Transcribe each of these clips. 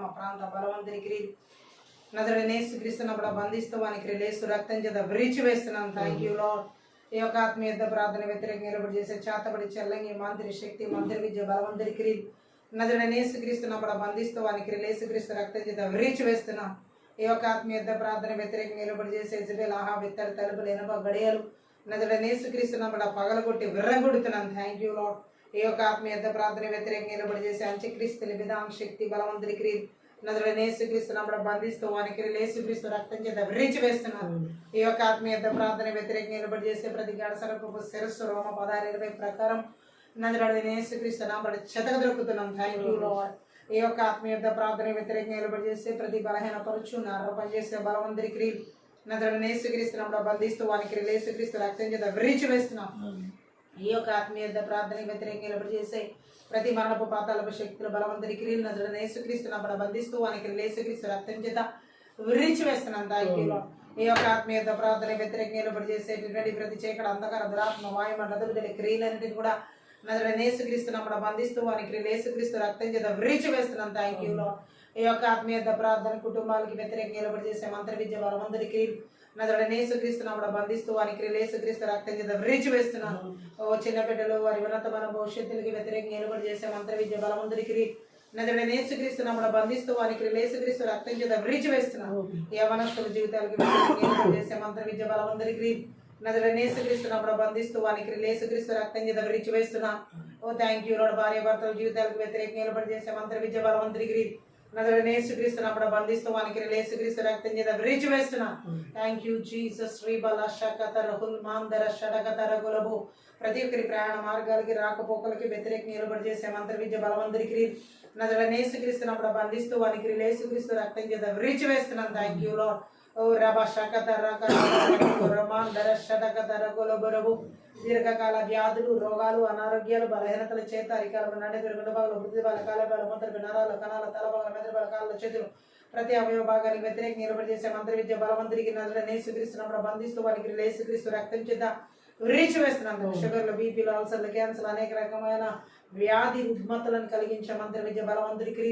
మా ప్రాంత బలవంతునికి నజరేయుడైన యేసుక్రీస్తును బంధిస్తూ వానికి రిలేసు రక్తం చేత విరిచి వేస్తున్నాం. Thank you Lord. ఈ యొక్క ఆత్మీయ ప్రార్థన వ్యతిరేకంగా నిలబడి చేసే చేతబడి చెల్లంగి మంత్రి శక్తి మంత్రి విద్య బలవంతునికి నజరేయుడైన యేసుక్రీస్తును బంధిస్తూ వానికి యేసుక్రీస్తు రక్తం చేత విరిచి వేస్తున్నాం. ఈ యొక్క ఆత్మీయ ప్రార్థన వ్యతిరేకంగా నిలబడి చేసే ఇజబెల్ ఆహా విత్తడి తలుపులు ఎనభ గడియలు నజరేయుడైన యేసుక్రీస్తును పగలగొట్టి విర్రగొడుతున్నాం. Thank you Lord. ఈ యొక్క ఆత్మీయ ప్రార్థన వ్యతిరేకంగా నిలబడి చేసే అంత్యక్రీస్తుని విధాన శక్తి బలవంతునికి నజరేయుడైన యేసుక్రీస్తును బంధిస్తూ వానికి యేసుక్రీస్తు రక్తం చేత విరిచి వేస్తున్నాను. ఈ యొక్క ఆత్మీయ ప్రార్థన వ్యతిరేకంగా నిలబడి చేసే ప్రతి గడసరకు శిరస్సు రోమ 16:20 ప్రకారం నజరేయుడైన యేసుక్రీస్తును చెతక దొరుకుతున్నాం. Thank you Lord. ఈ యొక్క ఆత్మీయ ప్రార్థన వ్యతిరేకంగా నిలబడి చేసే ప్రతి బలహీన పరుచు నర్ర పనిచేసే బలవంతునికి నజరేయుడైన యేసుక్రీస్తును బంధిస్తూ వానికి యేసుక్రీస్తు రక్తం చేత విరిచి వేస్తున్నాం. ఈ యొక్క ఆత్మీయ ప్రార్థన వ్యతిరేకంగా నిలబడి చేసే ప్రతి మరణపు పాతాలపు శక్తులు బలవంతునికి నజరేయుడైన యేసుక్రీస్తును బంధిస్తూ వానికి యేసుక్రీస్తు రక్తం చేత విరిచి వేస్తున్నాం. Thank you Lord. ఈ యొక్క ఆత్మీయ ప్రార్థన వ్యతిరేకంగా నిలబడి చేసేటువంటి ప్రతి చీకటి అంధకార దురాత్మ వాయుమండల క్రియలన్నింటినీ కూడా నజరేయుడైన యేసుక్రీస్తును బంధిస్తూ వానికి యేసుక్రీస్తు రక్తం చేత విరిచి వేస్తున్నాం. Thank you Lord. ఈ యొక్క ఆత్మీయ ప్రార్థన కుటుంబాలకి వ్యతిరేకంగా నిలబడి చేసే మంత్ర విద్య బలవంతునికి నజరేయుడైన యేసుక్రీస్తును బంధిస్తూ వానికి యేసుక్రీస్తు రక్తం చేత విరిచి వేస్తున్నాను. ఓ చిన్న బిడ్డలు వారి ఉన్నతమైన భవిష్యత్తులకి వ్యతిరేకంగా నిలబడి చేసే మంత్ర విద్య బలవంతునికి నజరేయుడైన యేసుక్రీస్తును యేసుక్రీస్తు వానికి యేసుక్రీస్తు రక్తం చేత విరిచి వేస్తున్నాను. యవనస్తుల జీవితాలకి వ్యతిరేకంగా నిలబడి చేసే మంత్ర విద్య బలవంతునికి నజరేయుడైన యేసుక్రీస్తును బంధిస్తూ వానికి యేసుక్రీస్తు రక్తం చేత విరిచి వేస్తున్నాను. ఓ థ్యాంక్ యూ లార్డ్. భార్య భర్తల జీవితాలకు వ్యతిరేకంగా నిలబడి చేసే మంత్ర విద్య బలవంతునికి నజరేయుడైన యేసుక్రీస్తును బంధిస్తూ వానికి యేసుక్రీస్తు రక్తం చేత విరిచి వేస్తున్నాను. Thank you Jesus. శ్రీబల షకత రహుల్ మాందర షడగత రఘులభు ప్రతి ఒక్కరి ప్రయాణ మార్గాలకి రాకపోకలకి వ్యతిరేకంగా నిలబడి చేసే మంత్ర విద్య బలవంతునికి నజరేయుడైన యేసుక్రీస్తును బంధిస్తూ వానికి యేసుక్రీస్తు రక్తం చేత విరిచి వేస్తున్నాను. Thank you Lord. ఓ రబ షకత రమాందర షడగత రఘులభు దీర్ఘకాల వ్యాధులు రోగాలు అనారోగ్యాలు బలహీనతల చేత అరికాల నడి గుండె భాగాలు వృద్ధి బాల కాలబాల మంత్రి నరాల కణాల తలభాగల మెదడు కాళ్ళ చేతులు ప్రతి అవయవ భాగానికి వ్యతిరేకంగా నిలబడి చేసే మంత్ర విద్య బలవంతునికి నజరేయుడైన యేసుక్రీస్తును బంధిస్తూ వారికి యేసుక్రీస్తు రక్తం చేత విరిచి వేస్తున్నాను. షుగర్లు బీపీలు అల్సర్లు క్యాన్సర్ అనేక రకమైన వ్యాధి రుగ్మతలను కలిగించే మంత్ర విద్య బలవంతునికి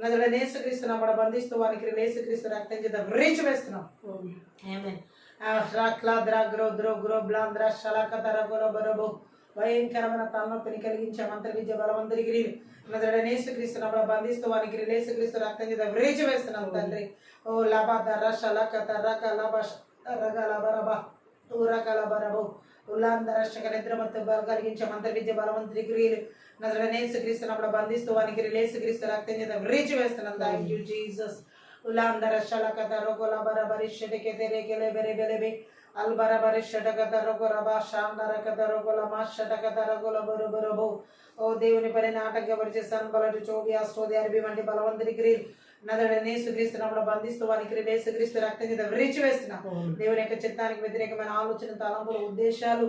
నజరేయుడైన యేసుక్రీస్తును బంధిస్తూ వారికి యేసుక్రీస్తు రక్తం చేత విరిచి వేస్తున్నాం. ఆమేన్. భయంకరమైన తలనొప్పిని కలిగించే మంత్ర విద్య బలవంతునికి నజరేయుడైన యేసుక్రీస్తును బంధిస్తూ వానికి యేసుక్రీస్తు రక్తం చేత విరిచి వేస్తున్నాం. తండ్రి ఓ లబదర శలకత రక లబ రగ లబరబ ఊరకల బరబు ఉల్లాంధరక్షక నిద్రమత్తు కలిగించే మంత్ర విద్య బలవంతునికి నజరేయుడైన యేసుక్రీస్తును బంధిస్తూ వానికి యేసుక్రీస్తు రక్తం చేత విరిచి వేస్తున్నాం. Thank you Jesus. ఉలాందర షలకత రొగల బరబరి షటకె రేకెలే బెరె బెలెబె అల్బరబరి షటకత రొగరబ షాందరకత రొగల మా షటకత రొగల బరుబరుబు ఓ దేవుని పని నాటకపరిచే సన్బలటి చోగి అష్టోది అరబి వంటి బలవంతునికి నజరేయుడైన యేసుక్రీస్తును బంధిస్తూ వానికి యేసుక్రీస్తు రక్తం చేత విరిచి వేస్తున్నాం. దేవుని యొక్క చిత్తానికి వ్యతిరేకమైన ఆలోచన తలంపులు ఉద్దేశాలు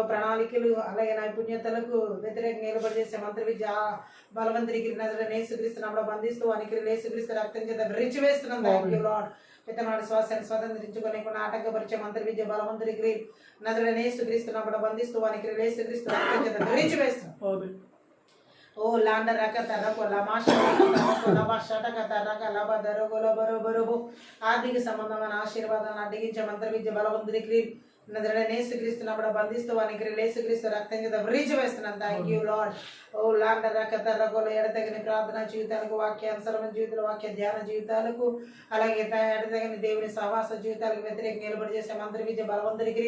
ప్రణాళికలు అలాగే నైపుణ్యతలకు వ్యతిరేకంగా నిలబడి చేసే మంత్ర విద్య బలవంతునికి నజరేయుడైన యేసుక్రీస్తును బంధిస్తూ వానికి యేసుక్రీస్తు రక్తం చేత విరిచి వేస్తున్నాం. Thank you Lord. పితనాడు శ్వాసాన్ని స్వతంత్రించుకొని ఆటంకపరిచే మంత్ర విద్య బలవంతునికి నజరేయుడైన యేసుక్రీస్తును బంధిస్తూ వానికి యేసుక్రీస్తు రక్తం చేత విరిచి వేస్తున్నాం. ఓ లాండ రకత రకొల బరుబరుబు ఆర్థిక సంబంధమైన ఆశీర్వాదాన్ని అడ్డగించే మంత్ర విద్య బలవంతునికి నజరేయుడైన యేసుక్రీస్తును బంధిస్తూ వానికి యేసుక్రీస్తు రక్తం చేత విరిచి వేస్తున్నాను. Thank you Lord. ఓ లాండ రకత రకొల ఎడతగిన ప్రార్థన జీవితాలకు వాక్యానుసరమైన జీవితాలు వాక్య ధ్యాన జీవితాలకు అలాగే ఎడతగిన దేవుని సహవాస జీవితాలకు వ్యతిరేకంగా నిలబడి చేసే మంత్ర విద్య బలవంతునికి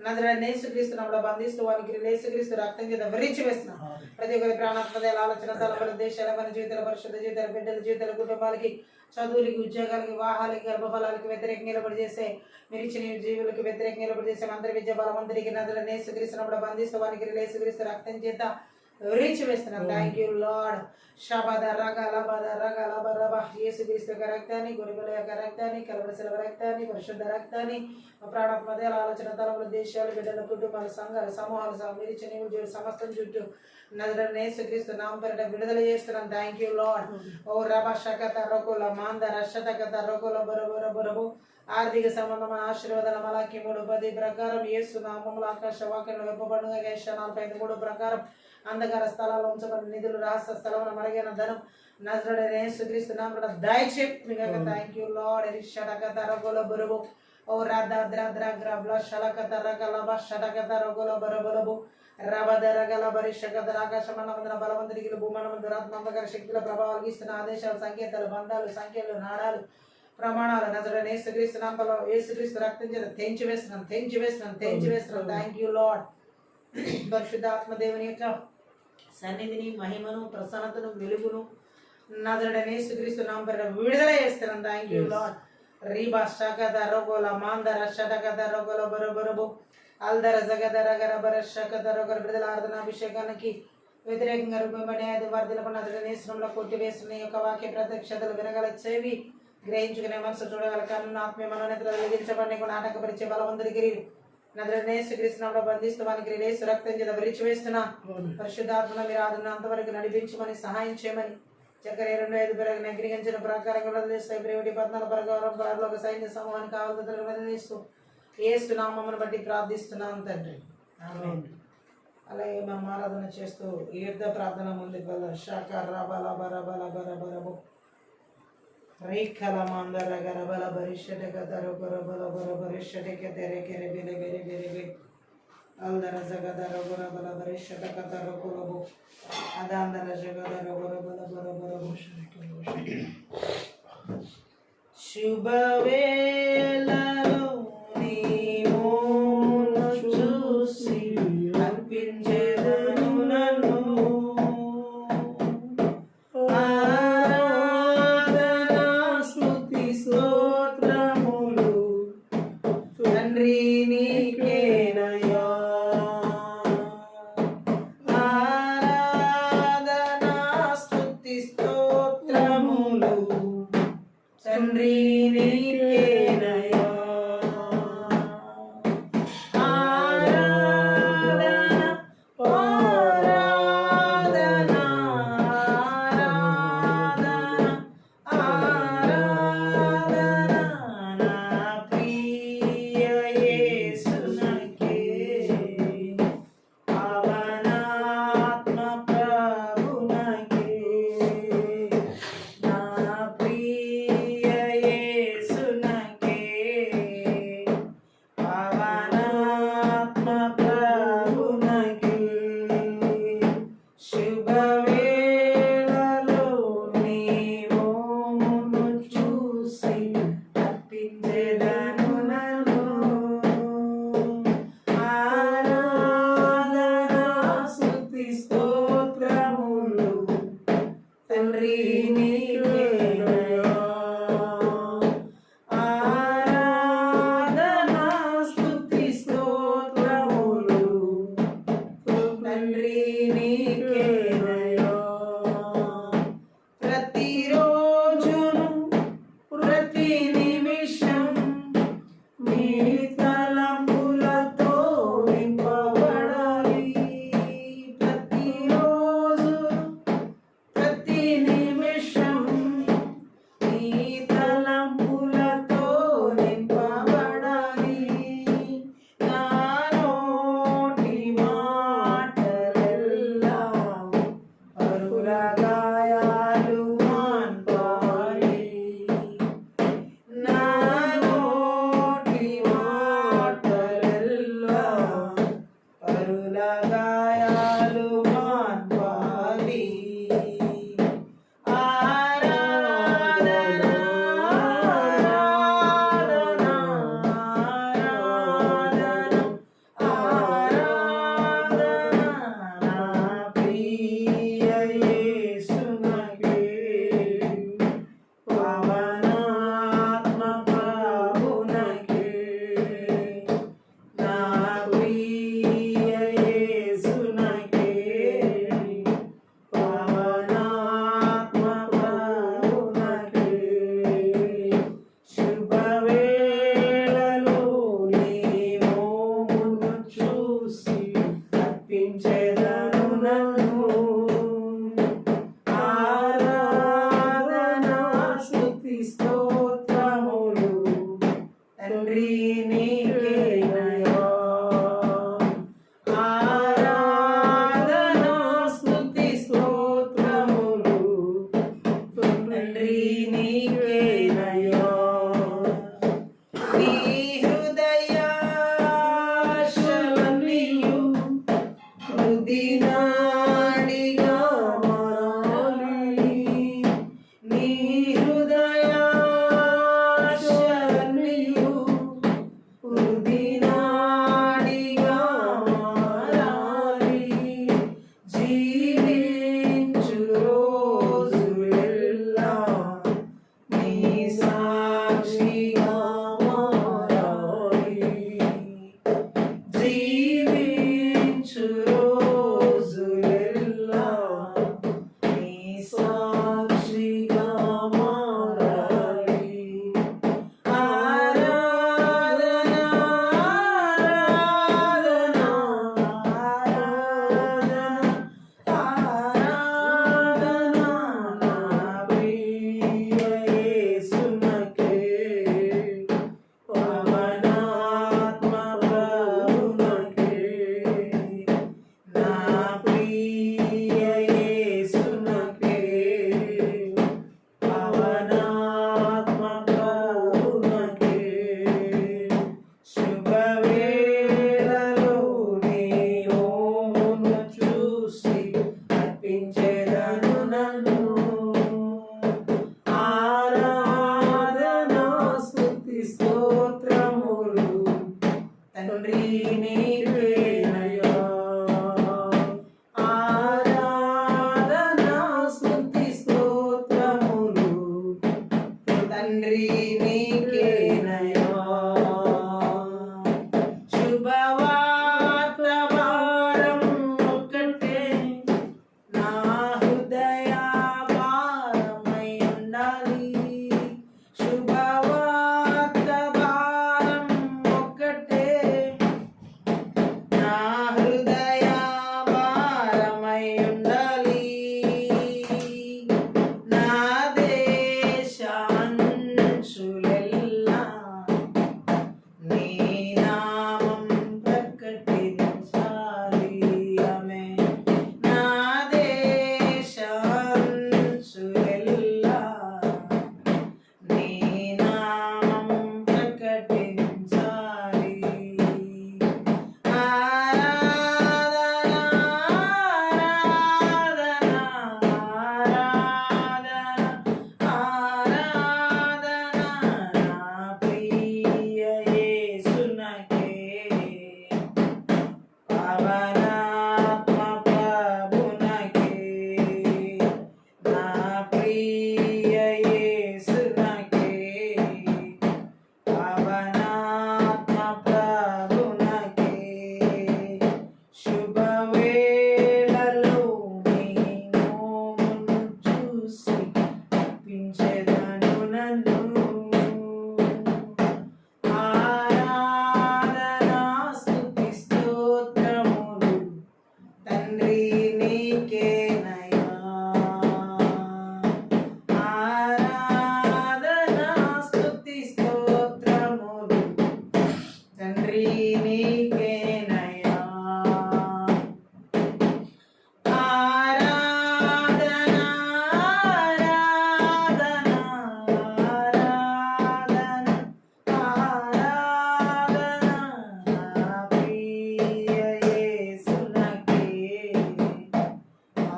నజరేయుడైన యేసుక్రీస్తును బంధిస్తూ వానికి యేసుక్రీస్తు రక్తం చేత విరిచి వేస్తున్నాం. ప్రతి ఒక్కరి ప్రాణాత్మదేల ఆలోచన తలబల దేశాల మన జీవితాల పరిశుద్ధ జీవితాల బిడ్డల జీవితాల కుటుంబాలకి చదువులకి ఉద్యోగాలకి వివాహాలకి గర్భఫలాలకి వ్యతిరేకంగా నిలబడి చేసే మీరు ఇచ్చిన జీవులకు వ్యతిరేకంగా నిలబడి చేసే మంత్ర విద్య బలవంతునికి నజరేయుడైన యేసుక్రీస్తును బంధిస్తూ వానికి యేసుక్రీస్తు రక్తం చేత విరిచి వేస్తున్నాం. Thank you Lord. షబద రగ లబద రగ లబరబ యేసుక్రీస్తు యొక్క రక్తాన్ని గొరిబల యొక్క రక్తాన్ని కలవరి శిలువ రక్తాన్ని పరిశుద్ధ రక్తాన్ని ప్రాణాత్మదేల ఆలోచన తలములు దేశాలు బిడ్డల కుటుంబాలు సంఘాలు సమూహాలు మీరు ఇచ్చిన జీవులు సమస్తం చుట్టూ నజరేయుడైన యేసుక్రీస్తు నామం పేరిట విడుదల చేస్తున్నాం. Thank you Lord. ఓ రబ షకత రొకుల మాందర షటకత రొకుల బరుబరుబరుబు ఆర్థిక సంబంధమైన ఆశీర్వాదాల మలాకి 3:10 ప్రకారం యేసు నామములో ఆకాశ వాక్యంలో వెప్పబడుగా 45:3 ప్రకారం అంధకార స్థలాల్లో ఉంచబడిన నిధులు, రహస్య స్థలంలో మరగిన ధనం నజరేయుడైన యేసుక్రీస్తు నామమున దయచేయగా థ్యాంక్ యూ లార్డ్. ఎరిషడకత రగోల బరువు ఓ రాద్ర షలకత రగలబ షడకత రగోల బరబలబు రబదరగల బరిషకత ఆకాశమన్నమందున బలవంతుడికి భూమనమందు రాత్మందకర శక్తుల ప్రభావాలు ఇస్తున్న ఆదేశాలు, సంకేతాలు, బంధాలు, సంఖ్యలు, నాడాలు, ప్రమాణాలు నజరేయుడైన యేసుక్రీస్తు నామములో యేసుక్రీస్తు రక్తం చేత తెంచి వేస్తున్నాం. Thank you lord. పరిశుద్ధాత్మ దేవుని యొక్క సన్నిధిని, మహిమను, ప్రసన్నతను, వెలుగును నజరేయుడైన యేసుక్రీస్తు నామమున విడుదల చేస్తున్నాం. Thank you Lord. రీబా షకద రగోల మాందర షటకద రగోల బరబరబు అల్దర జగదర గరబర షకద రగోల విడుదల ఆరాధనాభిషేకానికి వ్యతిరేకంగా రూపంబడి అది వర్ధలకు నజరేయుడైన యేసునామములో కొట్టివేస్తున్న ఈ యొక్క వాక్య ప్రత్యక్షతలు వినగల చెవి, గ్రహించుకునే మనసు, చూడగల కన్ను, ఆత్మీయ మనోనేత్రాలు వెలిగించబడి నాటకపరిచే బలవంతుడికి నజరేయుడైన యేసుక్రీస్తు నామములో బంధిస్తూ వానికి యేసు రక్తం చేత విరిచివేస్తున్నా. పరిశుద్ధాత్మను మీరు ఆదున్న అంతవరకు నడిపించమని సహాయం చేయమని చక్కెర 2:5 పెరగ నగ్రిగించిన ప్రకారంగా ప్రేమిటి 14 ప్రకారం పరలోక సైన్య సమూహానికి కావలతలు వదిలిస్తూ యేసు నామమును బట్టి ప్రార్థిస్తున్నాం తండ్రి. ఆమేన్. అలాగే మనం ఆరాధన చేస్తూ ఈ యుద్ధ ప్రార్థన ముందుకు వెళ్దాం. షకర బల బర బల బర బరబు రేఖల మందర గరబల బరిషటక దరబర బల బర బరిషటక తెరకెరె బెరె బెరె బెరె బె అల్దర జగదర బర బల బరిషటక దరకులబు అదాందర జగదర బర బల బర బరబు శుభవేళలో నీ మోమును చూసి అర్పించెదను నన్ను తండ్రి నీకేనయ్యా ఆరాధనా స్తుతి స్తోత్రములు, తండ్రి నీకేనయ్యా ఆరాధనా ఆరాధనా ఆరాధనా నా ప్రియ యేసునకే పవనాత్మ ప్రభునకే నా ప్రియ యేసునకే పవనాత్మ ప్రభునకే శుభవేళలో నీ మోమును చూసి అర్పించెదను నన్ను ఆరాధనా స్తుతి స్తోత్రములు, తండ్రి నీకేనయ్యా ఆరాధనా స్తుతి స్తోత్రములు, తండ్రి నీకేనయ్యా ప్రతిరోజును ప్రతి నిమిషం నీ తలంపులతో నింపబడాలి. ప్రతిరోజు ప్రతి నిమిషం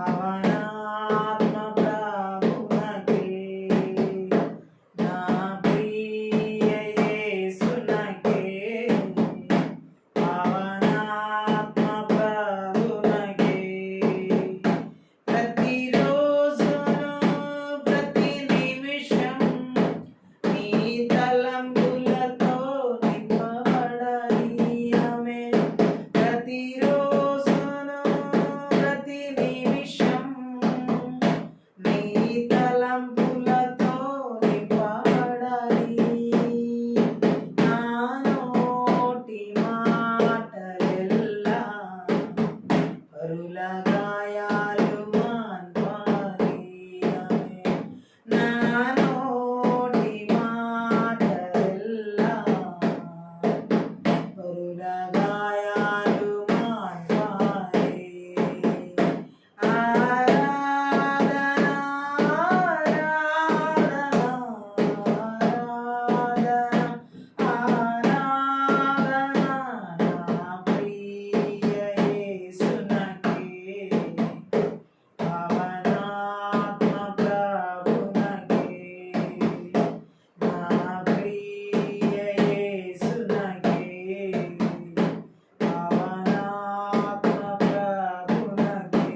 పావనాత్మ ప్రభునకే నా ప్రియ యేసునకే పావనాత్మ ప్రభునకే ప్రతిరోజును ప్రతి నిమిషం నీ తలంపులతో నింపబడాలి ఆమేన్ ప్రతిరోజును ప్రతి నిమిషం నీ తలంపులతో నింపబడాలి నా నోటి మాటలెల్లా పరుల గాయాలు మాన్పాలి ఆమేన్ నా నోటి మాటలెల్లా పరుల గాయాలు మాన్పాలి ఆరాధన ఆరాధన నా ప్రియ యేసునకే పావనాత్మ ప్రభునకే నా ప్రియ యేసునకే పావనాత్మ ప్రభునకే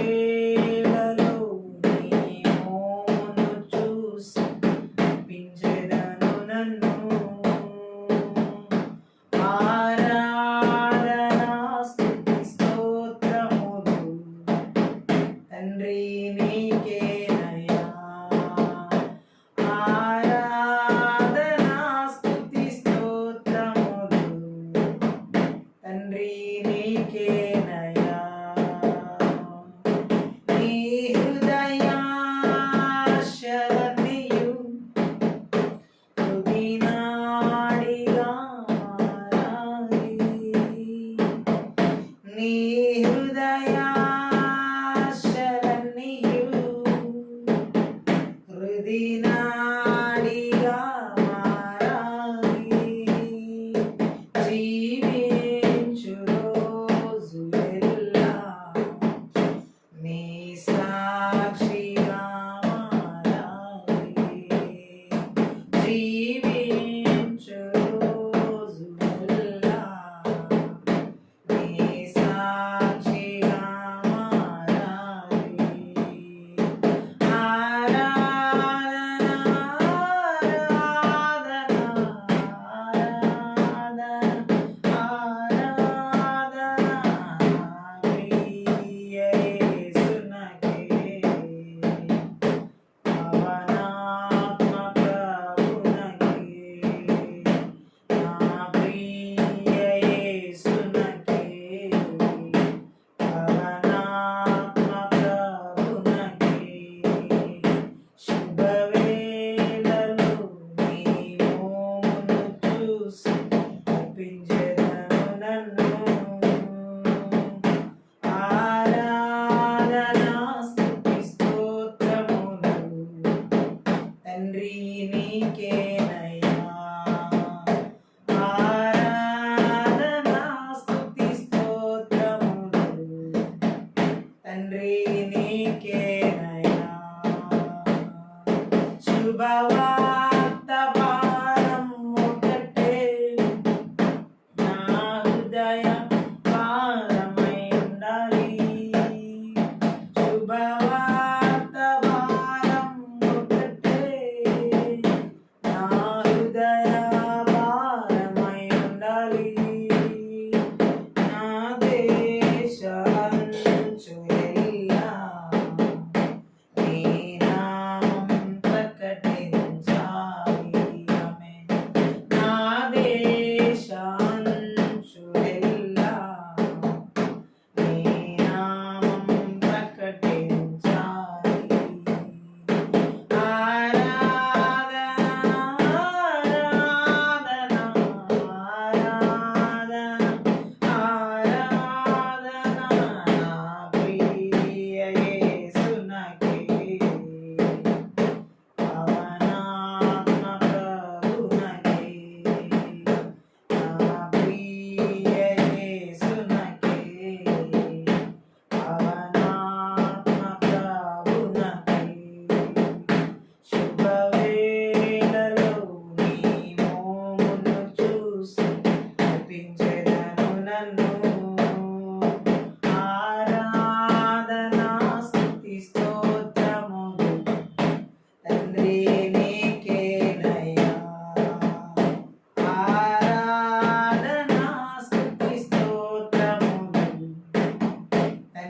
శుభవేళలో నీ మోమును చూసి పించెదను నన్ను ఆరాధన స్తుతి స్తోత్రములు తండ్రి నీకేనయ్యా ఆరాధన స్తుతి స్తోత్రములు తండ్రి నీకేనయ్యా నీ హృదయాశలన్నీయు హృదినాడిగా మారాలి నీ హృదయాశలన్నీయు హృదినాడిగా మారాలి జీవించు రోజులెల్లా నీ సాక్షిగా మారాలి జీవించు రోజులెల్లా నీ సాక్షిగా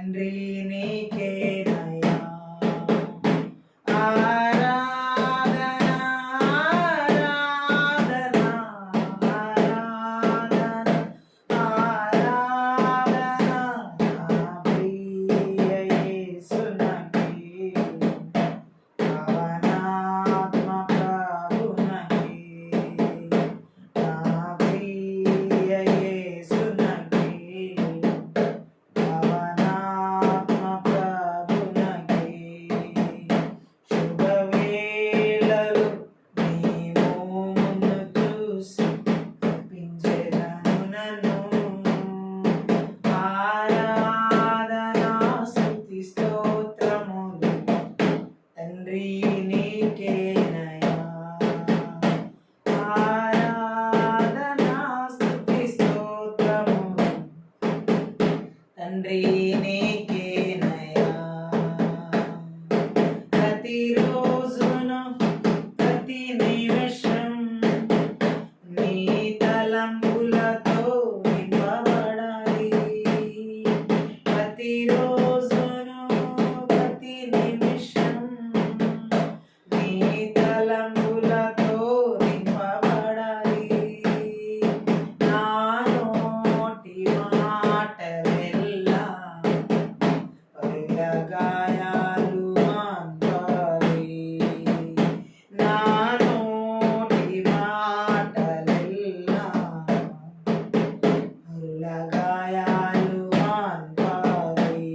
తండ్రి నీకేనయ్యా ఆరాధన ఆరాధన ఆరాధన నా ప్రియ యేసునకే పవనాత్మ ప్రభునకే నా ప్రియ యేసునకే పవనాత్మ ప్రభునకే శుభవేళలు నీ మోమును చూసి పించెదను నన్ను ఆరాధనా స్తుతి స్తోత్రములు తండ్రి నీకేనయ్యా ఆరాధనా స్తుతి స్తోత్రములు తండ్రి నీకేనయ్యా ప్రతిరోజును ప్రతి నిమిషం నీ తలంపులతో నింపబడాలి ప్రతిరోజును ప్రతి నిమిషం నీ తలంపులతో నింపబడాలి నా నోటి మాటలెల్లా పరుల గాయాలు మాన్పాలి నా నోటి మాటలెల్లా పరుల గాయాలు మాన్పాలి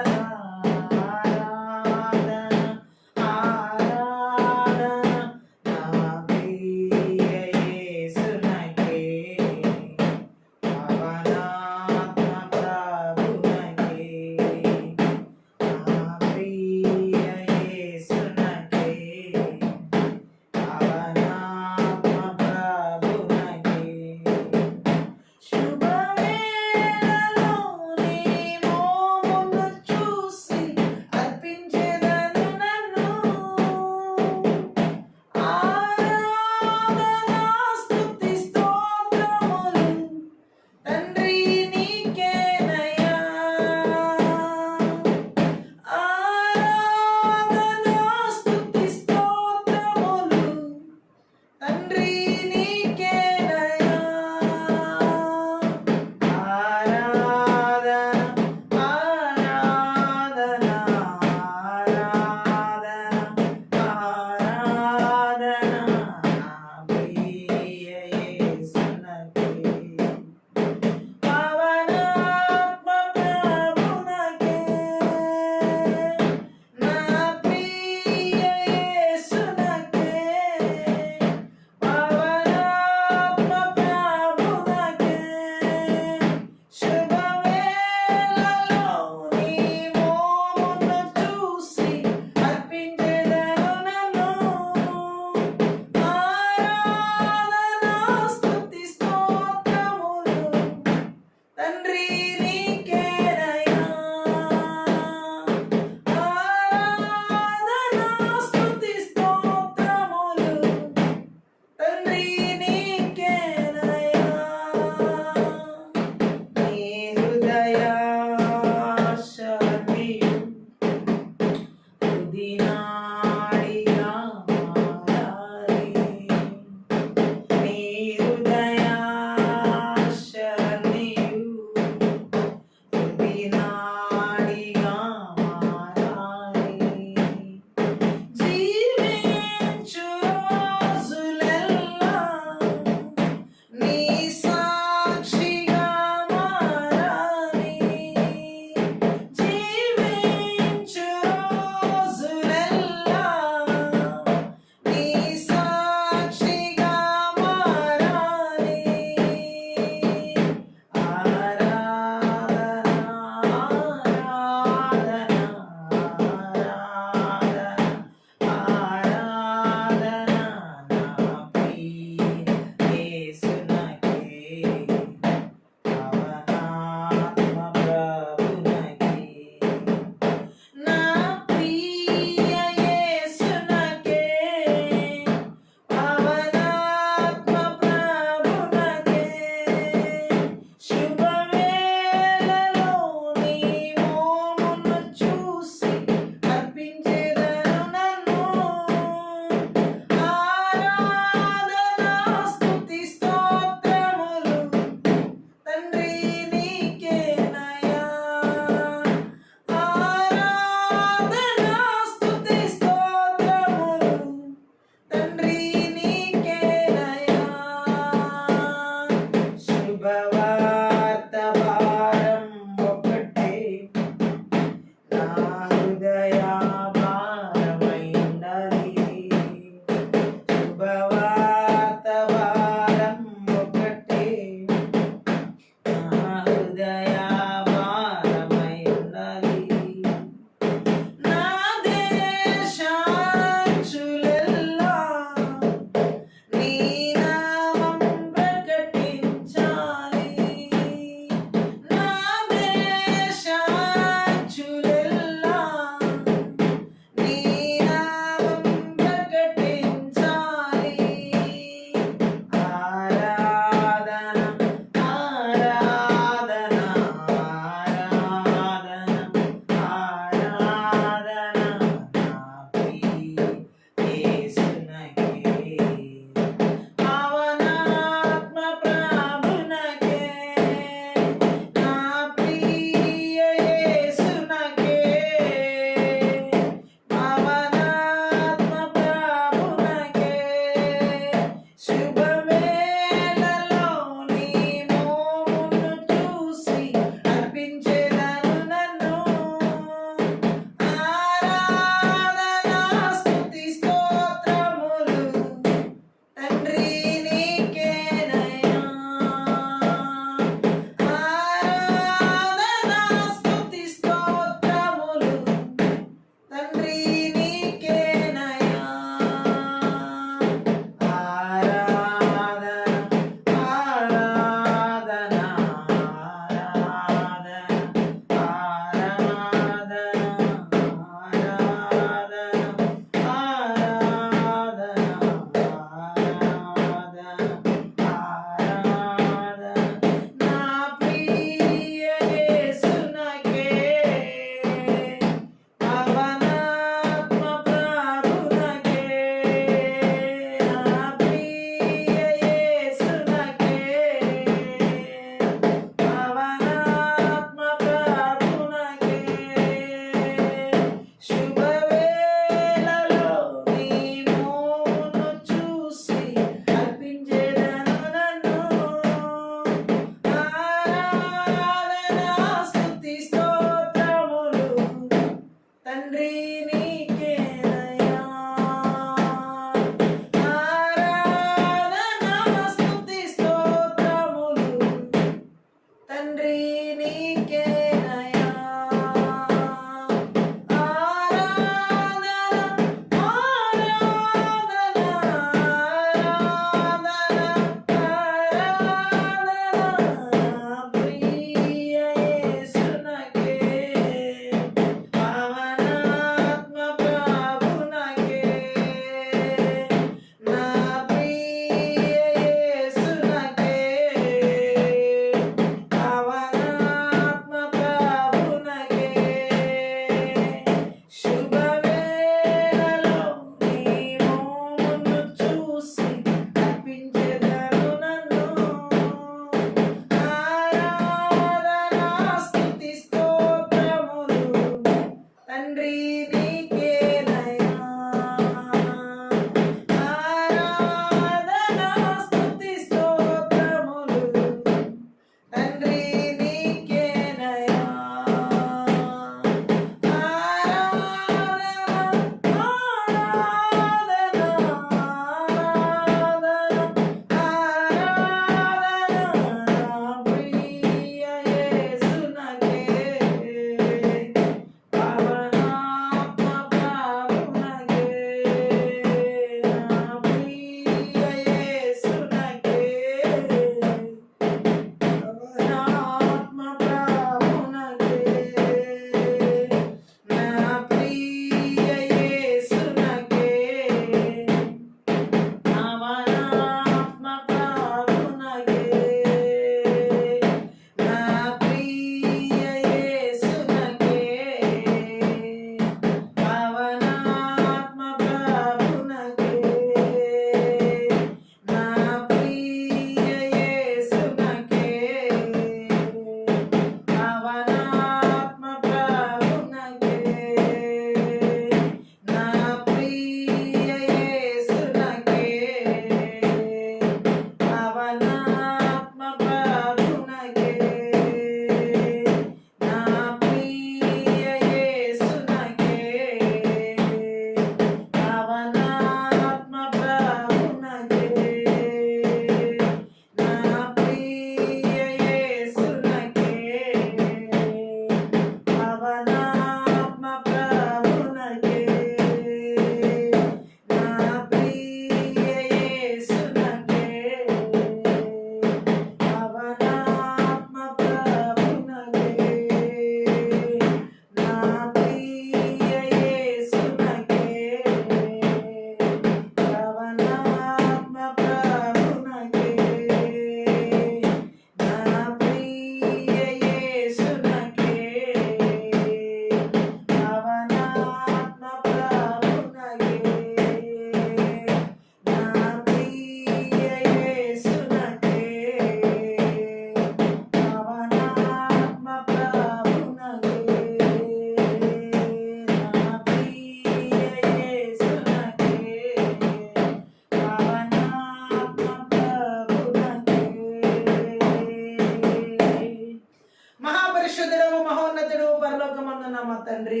తండ్రి.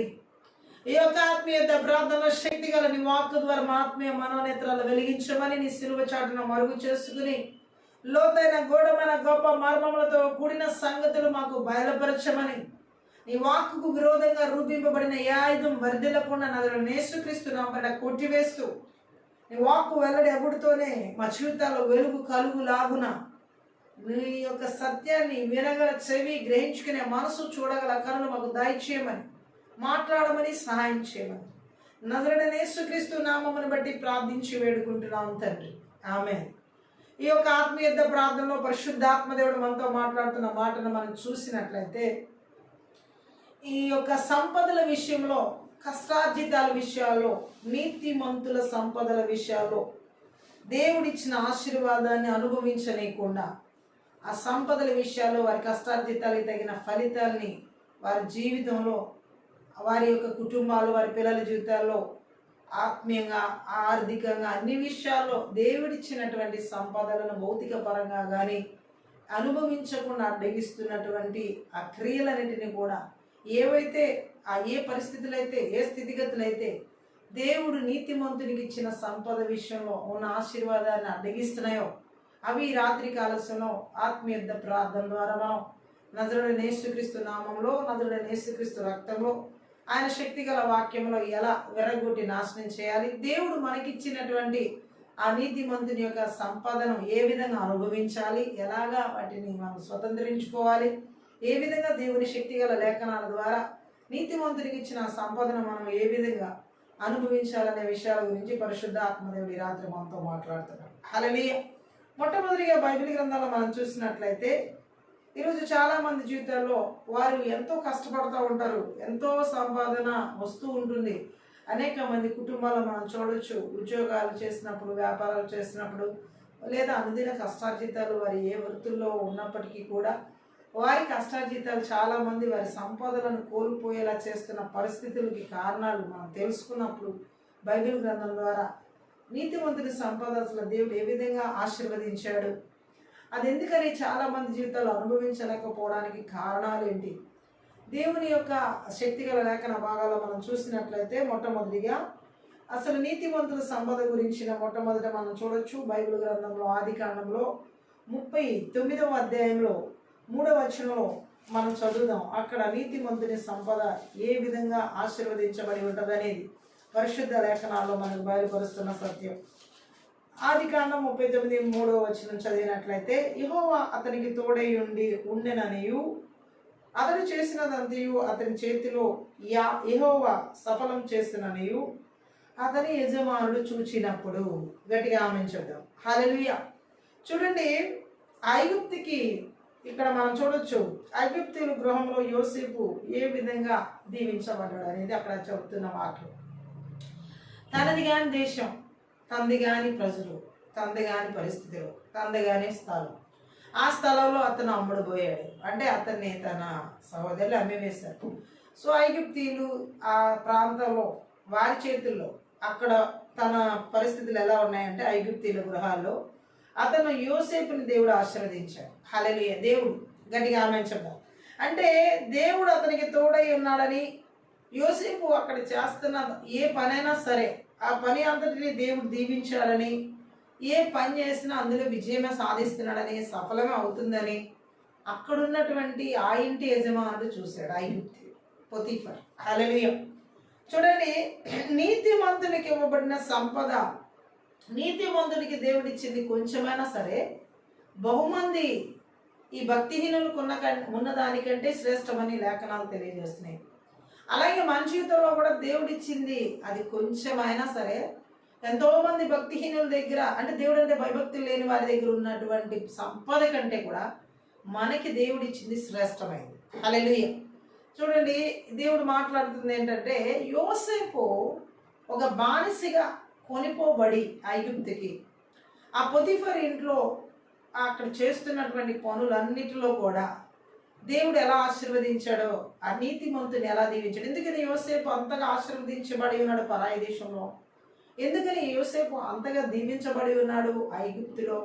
ఈ యొక్క ఆత్మీయ ప్రార్థనలో శక్తి గల నీ వాక్కు ద్వారా మా ఆత్మీయ మనోనేత్రాలు వెలిగించమని నీ సిలువ చాటున మరుగు చేసుకుని లోతైన గూఢమైన గొప్ప మర్మములతో కూడిన సంగతులు మాకు బయలుపరచమని నీ వాక్కుకు విరోధంగా రూపింపబడిన ఏ ఆయుధం వర్ధిల్లకుండా నదులను యేసుక్రీస్తు నామమున కొట్టివేస్తూ నీ వాక్కు వెల్లడి అగుడుతోనే మా జీవితాల్లో వెలుగు కలుగులాగున నీ యొక్క సత్యాన్ని వినగల చెవి, గ్రహించుకునే మనసు, చూడగల కనులు మాకు దయచేయమని, మాట్లాడమని సహాయం చేయమని నజరేయుడైన యేసుక్రీస్తు నామమును బట్టి ప్రార్థించి వేడుకుంటున్నాం తండ్రి. ఆమేన్. ఈ యొక్క ఆత్మీయ ప్రార్థనలో పరిశుద్ధాత్మ దేవుడు మనతో మాట్లాడుతున్న మాటను మనం చూసినట్లయితే, ఈ యొక్క సంపదల విషయంలో, కష్టార్జితాల విషయాల్లో, నీతిమంతుల సంపదల విషయాల్లో దేవుడిచ్చిన ఆశీర్వాదాన్ని అనుభవించలేకుండా ఆ సంపదల విషయాల్లో వారి కష్టార్జితాలకు తగిన ఫలితాల్ని వారి జీవితంలో, వారి యొక్క కుటుంబాలు, వారి పిల్లల జీవితాల్లో ఆత్మీయంగా, ఆర్థికంగా అన్ని విషయాల్లో దేవుడిచ్చినటువంటి సంపదలను భౌతిక పరంగా కానీ అనుభవించకుండా అడ్డగిస్తున్నటువంటి ఆ క్రియలన్నింటినీ కూడా ఏవైతే ఏ పరిస్థితులు అయితే, ఏ స్థితిగతులు అయితే దేవుడు నీతిమంతునికి ఇచ్చిన సంపద విషయంలో ఉన్న ఆశీర్వాదాన్ని అడ్డగిస్తున్నాయో అవి రాత్రి కాలశంలో ఆత్మీయ ప్రార్థన ద్వారా మనం నజరేయుడైన యేసుక్రీస్తు నామంలో, నజరేయుడైన యేసుక్రీస్తు రక్తంలో, ఆయన శక్తిగల వాక్యంలో ఎలా విరగొట్టి నాశనం చేయాలి, దేవుడు మనకిచ్చినటువంటి ఆ నీతిమంతుని యొక్క సంపదను ఏ విధంగా అనుభవించాలి, ఎలాగా వాటిని మనం స్వతంత్రించుకోవాలి, ఏ విధంగా దేవుని శక్తిగల లేఖనాల ద్వారా నీతిమంతునికి ఇచ్చిన సంపదను మనం ఏ విధంగా అనుభవించాలనే విషయాల గురించి పరిశుద్ధ ఆత్మదేవుడు ఈ రాత్రి మనతో మాట్లాడుతున్నాడు. హల్లెలూయా. మొట్టమొదటిగా బైబిల్ గ్రంథంలో మనం చూసినట్లయితే, ఈరోజు చాలామంది జీవితాల్లో వారు ఎంతో కష్టపడుతూ ఉంటారు, ఎంతో సంపాదన వస్తూ ఉంటుంది. అనేక మంది కుటుంబాల్లో మనం చూడొచ్చు, ఉద్యోగాలు చేసినప్పుడు, వ్యాపారాలు చేసినప్పుడు, లేదా అనుదిన కష్టార్జితాలు వారి ఏ వృత్తుల్లో ఉన్నప్పటికీ కూడా వారి కష్టార్జితాలు చాలామంది వారి సంపదలను కోల్పోయేలా చేస్తున్న పరిస్థితులకి కారణాలు మనం తెలుసుకున్నప్పుడు బైబిల్ గ్రంథం ద్వారా నీతిమంతుని సంపద అసలు దేవుడు ఏ విధంగా ఆశీర్వదించాడు, అది ఎందుకని చాలామంది జీవితాలు అనుభవించలేకపోవడానికి కారణాలు ఏంటి, దేవుని యొక్క శక్తిగల లేఖన భాగాల్లో మనం చూసినట్లయితే మొట్టమొదటిగా అసలు నీతిమంతుల సంపద గురించిన మొట్టమొదట మనం చూడొచ్చు బైబిల్ గ్రంథంలో ఆదికాండంలో 39వ అధ్యాయంలో 3వ వచనంలో మనం చదువుదాం. అక్కడ నీతిమంతుని సంపద ఏ విధంగా ఆశీర్వదించబడి ఉంటుంది అనేది పరిశుద్ధ లేఖనాల్లో మనకు బయలుపరుస్తున్న సత్యం. ఆదికాండం 39:3వ వచనం చదివినట్లయితే, యెహోవా అతనికి తోడై ఉండెననియు అతడు చేసినదంతయు అతని చేతిలో యెహోవా సఫలం చేసిననియు అతని యజమానుడు చూచినప్పుడు. గట్టిగా ఆమేన్ చెప్దాం. హల్లెలూయా. చూడండి, ఐగుప్తుకి ఇక్కడ మనం చూడొచ్చు, ఐగుప్తీయుల గృహంలో యోసేపు ఏ విధంగా దీవించబడ్డాడు అనేది అక్కడ చెబుతున్న వాక్యం. తనది కాని దేశం, తనది కాని ప్రజలు, తనది కాని పరిస్థితులు, తనది కాని స్థలం, ఆ స్థలంలో అతను అమ్ముడుపోయాడు. అంటే అతన్ని తన సహోదరులు అమ్మివేశారు. సో ఐగుప్తీయులు ఆ ప్రాంతంలో వారి చేతుల్లో అక్కడ తన పరిస్థితులు ఎలా ఉన్నాయంటే, ఐగుప్తీయుల గృహాల్లో అతను యోసేపుని దేవుడు ఆశీర్వదించాడు. హల్లెలూయా. దేవుడు గట్టిగా ఆమేన్ చెప్దాం. అంటే దేవుడు అతనికి తోడై ఉన్నాడని, యోసేపు అక్కడ చేస్తున్న ఏ పనైనా సరే ఆ పని అంతటిని దేవుడు దీవించాడని, ఏ పని చేసినా అందులో విజయమే సాధిస్తున్నాడని, సఫలమే అవుతుందని అక్కడున్నటువంటి ఆ ఇంటి యజమానుడు చూశాడు, ఐగుప్తి పొతీఫర్. హల్లెలూయా. చూడండి, నీతిమంతునికి ఇవ్వబడిన సంపద, నీతిమంతుడికి దేవుడిచ్చింది కొంచెమైనా సరే బహుమంది ఈ భక్తిహీనులకు ఉన్నదానికంటే శ్రేష్టమని లేఖనాలు తెలియజేస్తున్నాయి. అలాగే మన జీవితంలో కూడా దేవుడిచ్చింది అది కొంచెమైనా సరే ఎంతోమంది భక్తిహీనుల దగ్గర, అంటే దేవుడు అంటే భయభక్తులు లేని వారి దగ్గర ఉన్నటువంటి సంపద కంటే కూడా మనకి దేవుడిచ్చింది శ్రేష్టమైంది. హల్లెలూయా. చూడండి, దేవుడు మాట్లాడుతుంది ఏంటంటే, యోసేపు ఒక బానిసగా కొనిపోబడి ఐగుప్తుకి ఆ పొతీఫర్ ఇంట్లో అక్కడ చేస్తున్నటువంటి పనులన్నిటిలో కూడా దేవుడు ఎలా ఆశీర్వదించాడో, ఆ నీతిమంతుని ఎలా దీవించాడు. ఎందుకని యోసేపు అంతగా ఆశీర్వదించబడి ఉన్నాడు పరాయి దేశంలో? ఎందుకని యోసేపు అంతగా దీవించబడి ఉన్నాడు ఐగుప్తులో?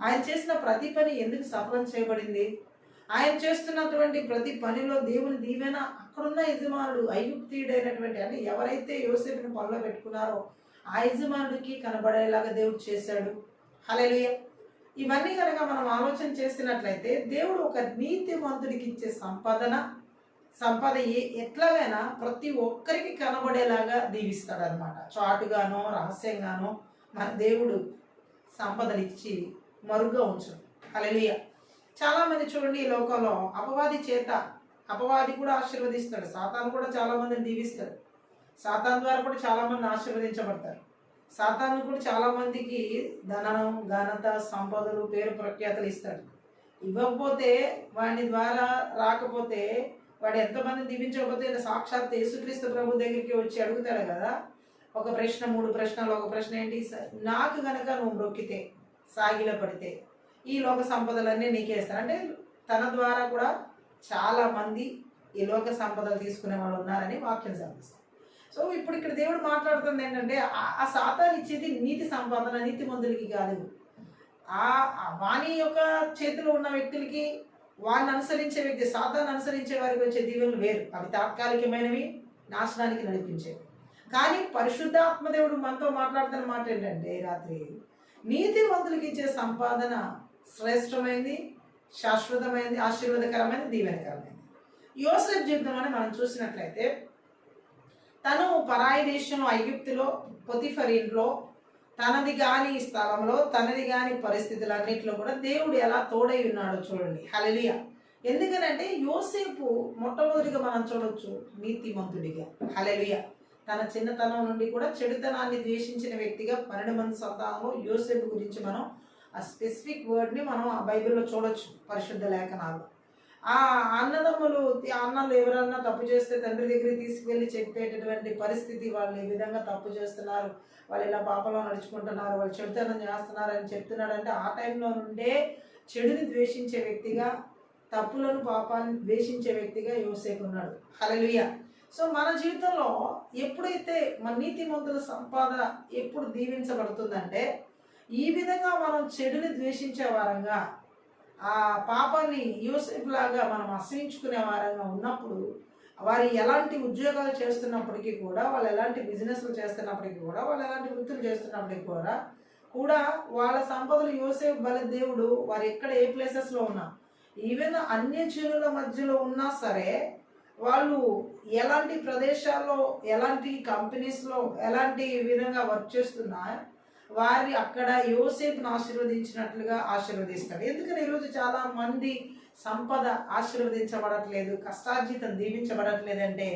ఆయన చేసిన ప్రతి పని ఎందుకు సఫలం చేయబడింది? ఆయన చేస్తున్నటువంటి ప్రతి పనిలో దేవుని దీవెన అక్కడున్న యజమానుడు ఐగుప్తీయుడైనటువంటి అంటే ఎవరైతే యోసేపుని పనిలో పెట్టుకున్నారో ఆ యజమానుడికి కనబడేలాగా దేవుడు చేశాడు. హల్లెలూయా. ఇవన్నీ కనుక మనం ఆలోచన చేసినట్లయితే దేవుడు ఒక నీతిమంతుడికి ఇచ్చే సంపద ఎట్లాగైనా ప్రతి ఒక్కరికి కనబడేలాగా దీవిస్తాడు అనమాట. చాటుగానో రహస్యంగానో మన దేవుడు సంపదనిచ్చి మరుగ్గా ఉంచడు. హల్లెలూయా. చాలామంది చూడండి ఈ లోకంలో అపవాది కూడా ఆశీర్వదిస్తాడు. సాతాను కూడా చాలామందిని దీవిస్తాడు. సాతాను ద్వారా కూడా చాలామంది ఆశీర్వదించబడతారు. సాతాను కూడా చాలామందికి ధనం, ఘనత, సంపదలు, పేరు ప్రఖ్యాతలు ఇస్తాడు. ఇవ్వకపోతే వాడి ద్వారా రాకపోతే వాడు ఎంతమంది దీవించకపోతే సాక్షాత్ యేసుక్రీస్తు ప్రభు దగ్గరికి వచ్చి అడుగుతాడు కదా, ఒక ప్రశ్న, 3 ప్రశ్నలు. ఒక ప్రశ్న ఏంటి? నాకు గనక నువ్వు మొక్కితే, సాగిల పడితే ఈ లోక సంపదలన్నీ నీకే ఇస్తాను. అంటే తన ద్వారా కూడా చాలామంది ఈ లోక సంపదలు తీసుకునే వాళ్ళు ఉన్నారని వాక్యం చదివిస్తాం. సో ఇప్పుడు ఇక్కడ దేవుడు మాట్లాడుతుంది ఏంటంటే ఆ సాతాను ఇచ్చేది నీతి సంపాదన నీతిమంతులకి కాదు. వాని యొక్క చేతిలో ఉన్న వ్యక్తులకి, వాడిని అనుసరించే వ్యక్తి, సాతాను అనుసరించే వారికి వచ్చే దీవెనలు వేరు. అవి తాత్కాలికమైనవి, నాశనానికి నడిపించేవి. కానీ పరిశుద్ధాత్మదేవుడు మనతో మాట్లాడుతున్న మాట ఏంటంటే రాత్రి నీతిమంతులకి ఇచ్చే సంపాదన శ్రేష్టమైనది, శాశ్వతమైనది, ఆశీర్వాదకరమైనది, దీవెనకరమైనది. యోసేపు జీవితంలోనే మనం చూసినట్లయితే తను పరాయి దేశంలో ఐగుప్తులో పొతిఫర్ ఇంట్లో తనది కాని స్థలంలో తనది కాని పరిస్థితులన్నింటిలో కూడా దేవుడు ఎలా తోడై ఉన్నాడో చూడండి. హల్లెలూయా. ఎందుకనంటే యోసేపు మొట్టమొదటిగా మనం చూడొచ్చు నీతిమంతుడిగా. హల్లెలూయా. తన చిన్నతనం నుండి కూడా చెడుతనాన్ని ద్వేషించిన వ్యక్తిగా 12 మంది సంతానంలో యోసేపు గురించి మనం ఆ స్పెసిఫిక్ వర్డ్ని మనం ఆ బైబిల్లో చూడొచ్చు, పరిశుద్ధ లేఖనాలు. ఆ అన్నలు ఎవరన్నా తప్పు చేస్తే తండ్రి దగ్గరికి తీసుకువెళ్ళి చెప్పేటటువంటి పరిస్థితి, వాళ్ళు ఈ విధంగా తప్పు చేస్తున్నారు, వాళ్ళు ఇలా పాపంలో నడుచుకుంటున్నారు, వాళ్ళు చెడుతనం చేస్తున్నారు అని చెప్తున్నాడంటే ఆ టైంలో నుండే చెడుని ద్వేషించే వ్యక్తిగా, తప్పులను పాపాన్ని ద్వేషించే వ్యక్తిగా యోసేపు ఉన్నాడు. హల్లెలూయా. సో మన జీవితంలో ఎప్పుడైతే మన నీతిమంతుల సంపాదన ఎప్పుడు దీవించబడుతుందంటే ఈ విధంగా మనం చెడుని ద్వేషించే వారంగా, ఆ పాపాన్ని యోసేపు లాగా మనం అసహించుకునే వారంగా ఉన్నప్పుడు, వారు ఎలాంటి ఉద్యోగాలు చేస్తున్నప్పటికీ కూడా, వాళ్ళు ఎలాంటి బిజినెస్లు చేస్తున్నప్పటికీ కూడా, వాళ్ళు ఎలాంటి వృత్తులు చేస్తున్నప్పటికీ కూడా వాళ్ళ సంపదలు యోసేపు బలి దేవుడు వారు ఎక్కడ ఏ ప్లేసెస్లో ఉన్నా, ఈవెన్ అన్యజనుల మధ్యలో ఉన్నా సరే, వాళ్ళు ఎలాంటి ప్రదేశాల్లో, ఎలాంటి కంపెనీస్లో, ఎలాంటి విధంగా వర్క్ చేస్తున్నా వారి అక్కడ యోసేపును ఆశీర్వదించినట్లుగా ఆశీర్వదిస్తాడు. ఎందుకని ఈరోజు చాలా మంది సంపద ఆశీర్వదించబడట్లేదు, కష్టార్జితం దీవించబడట్లేదంటే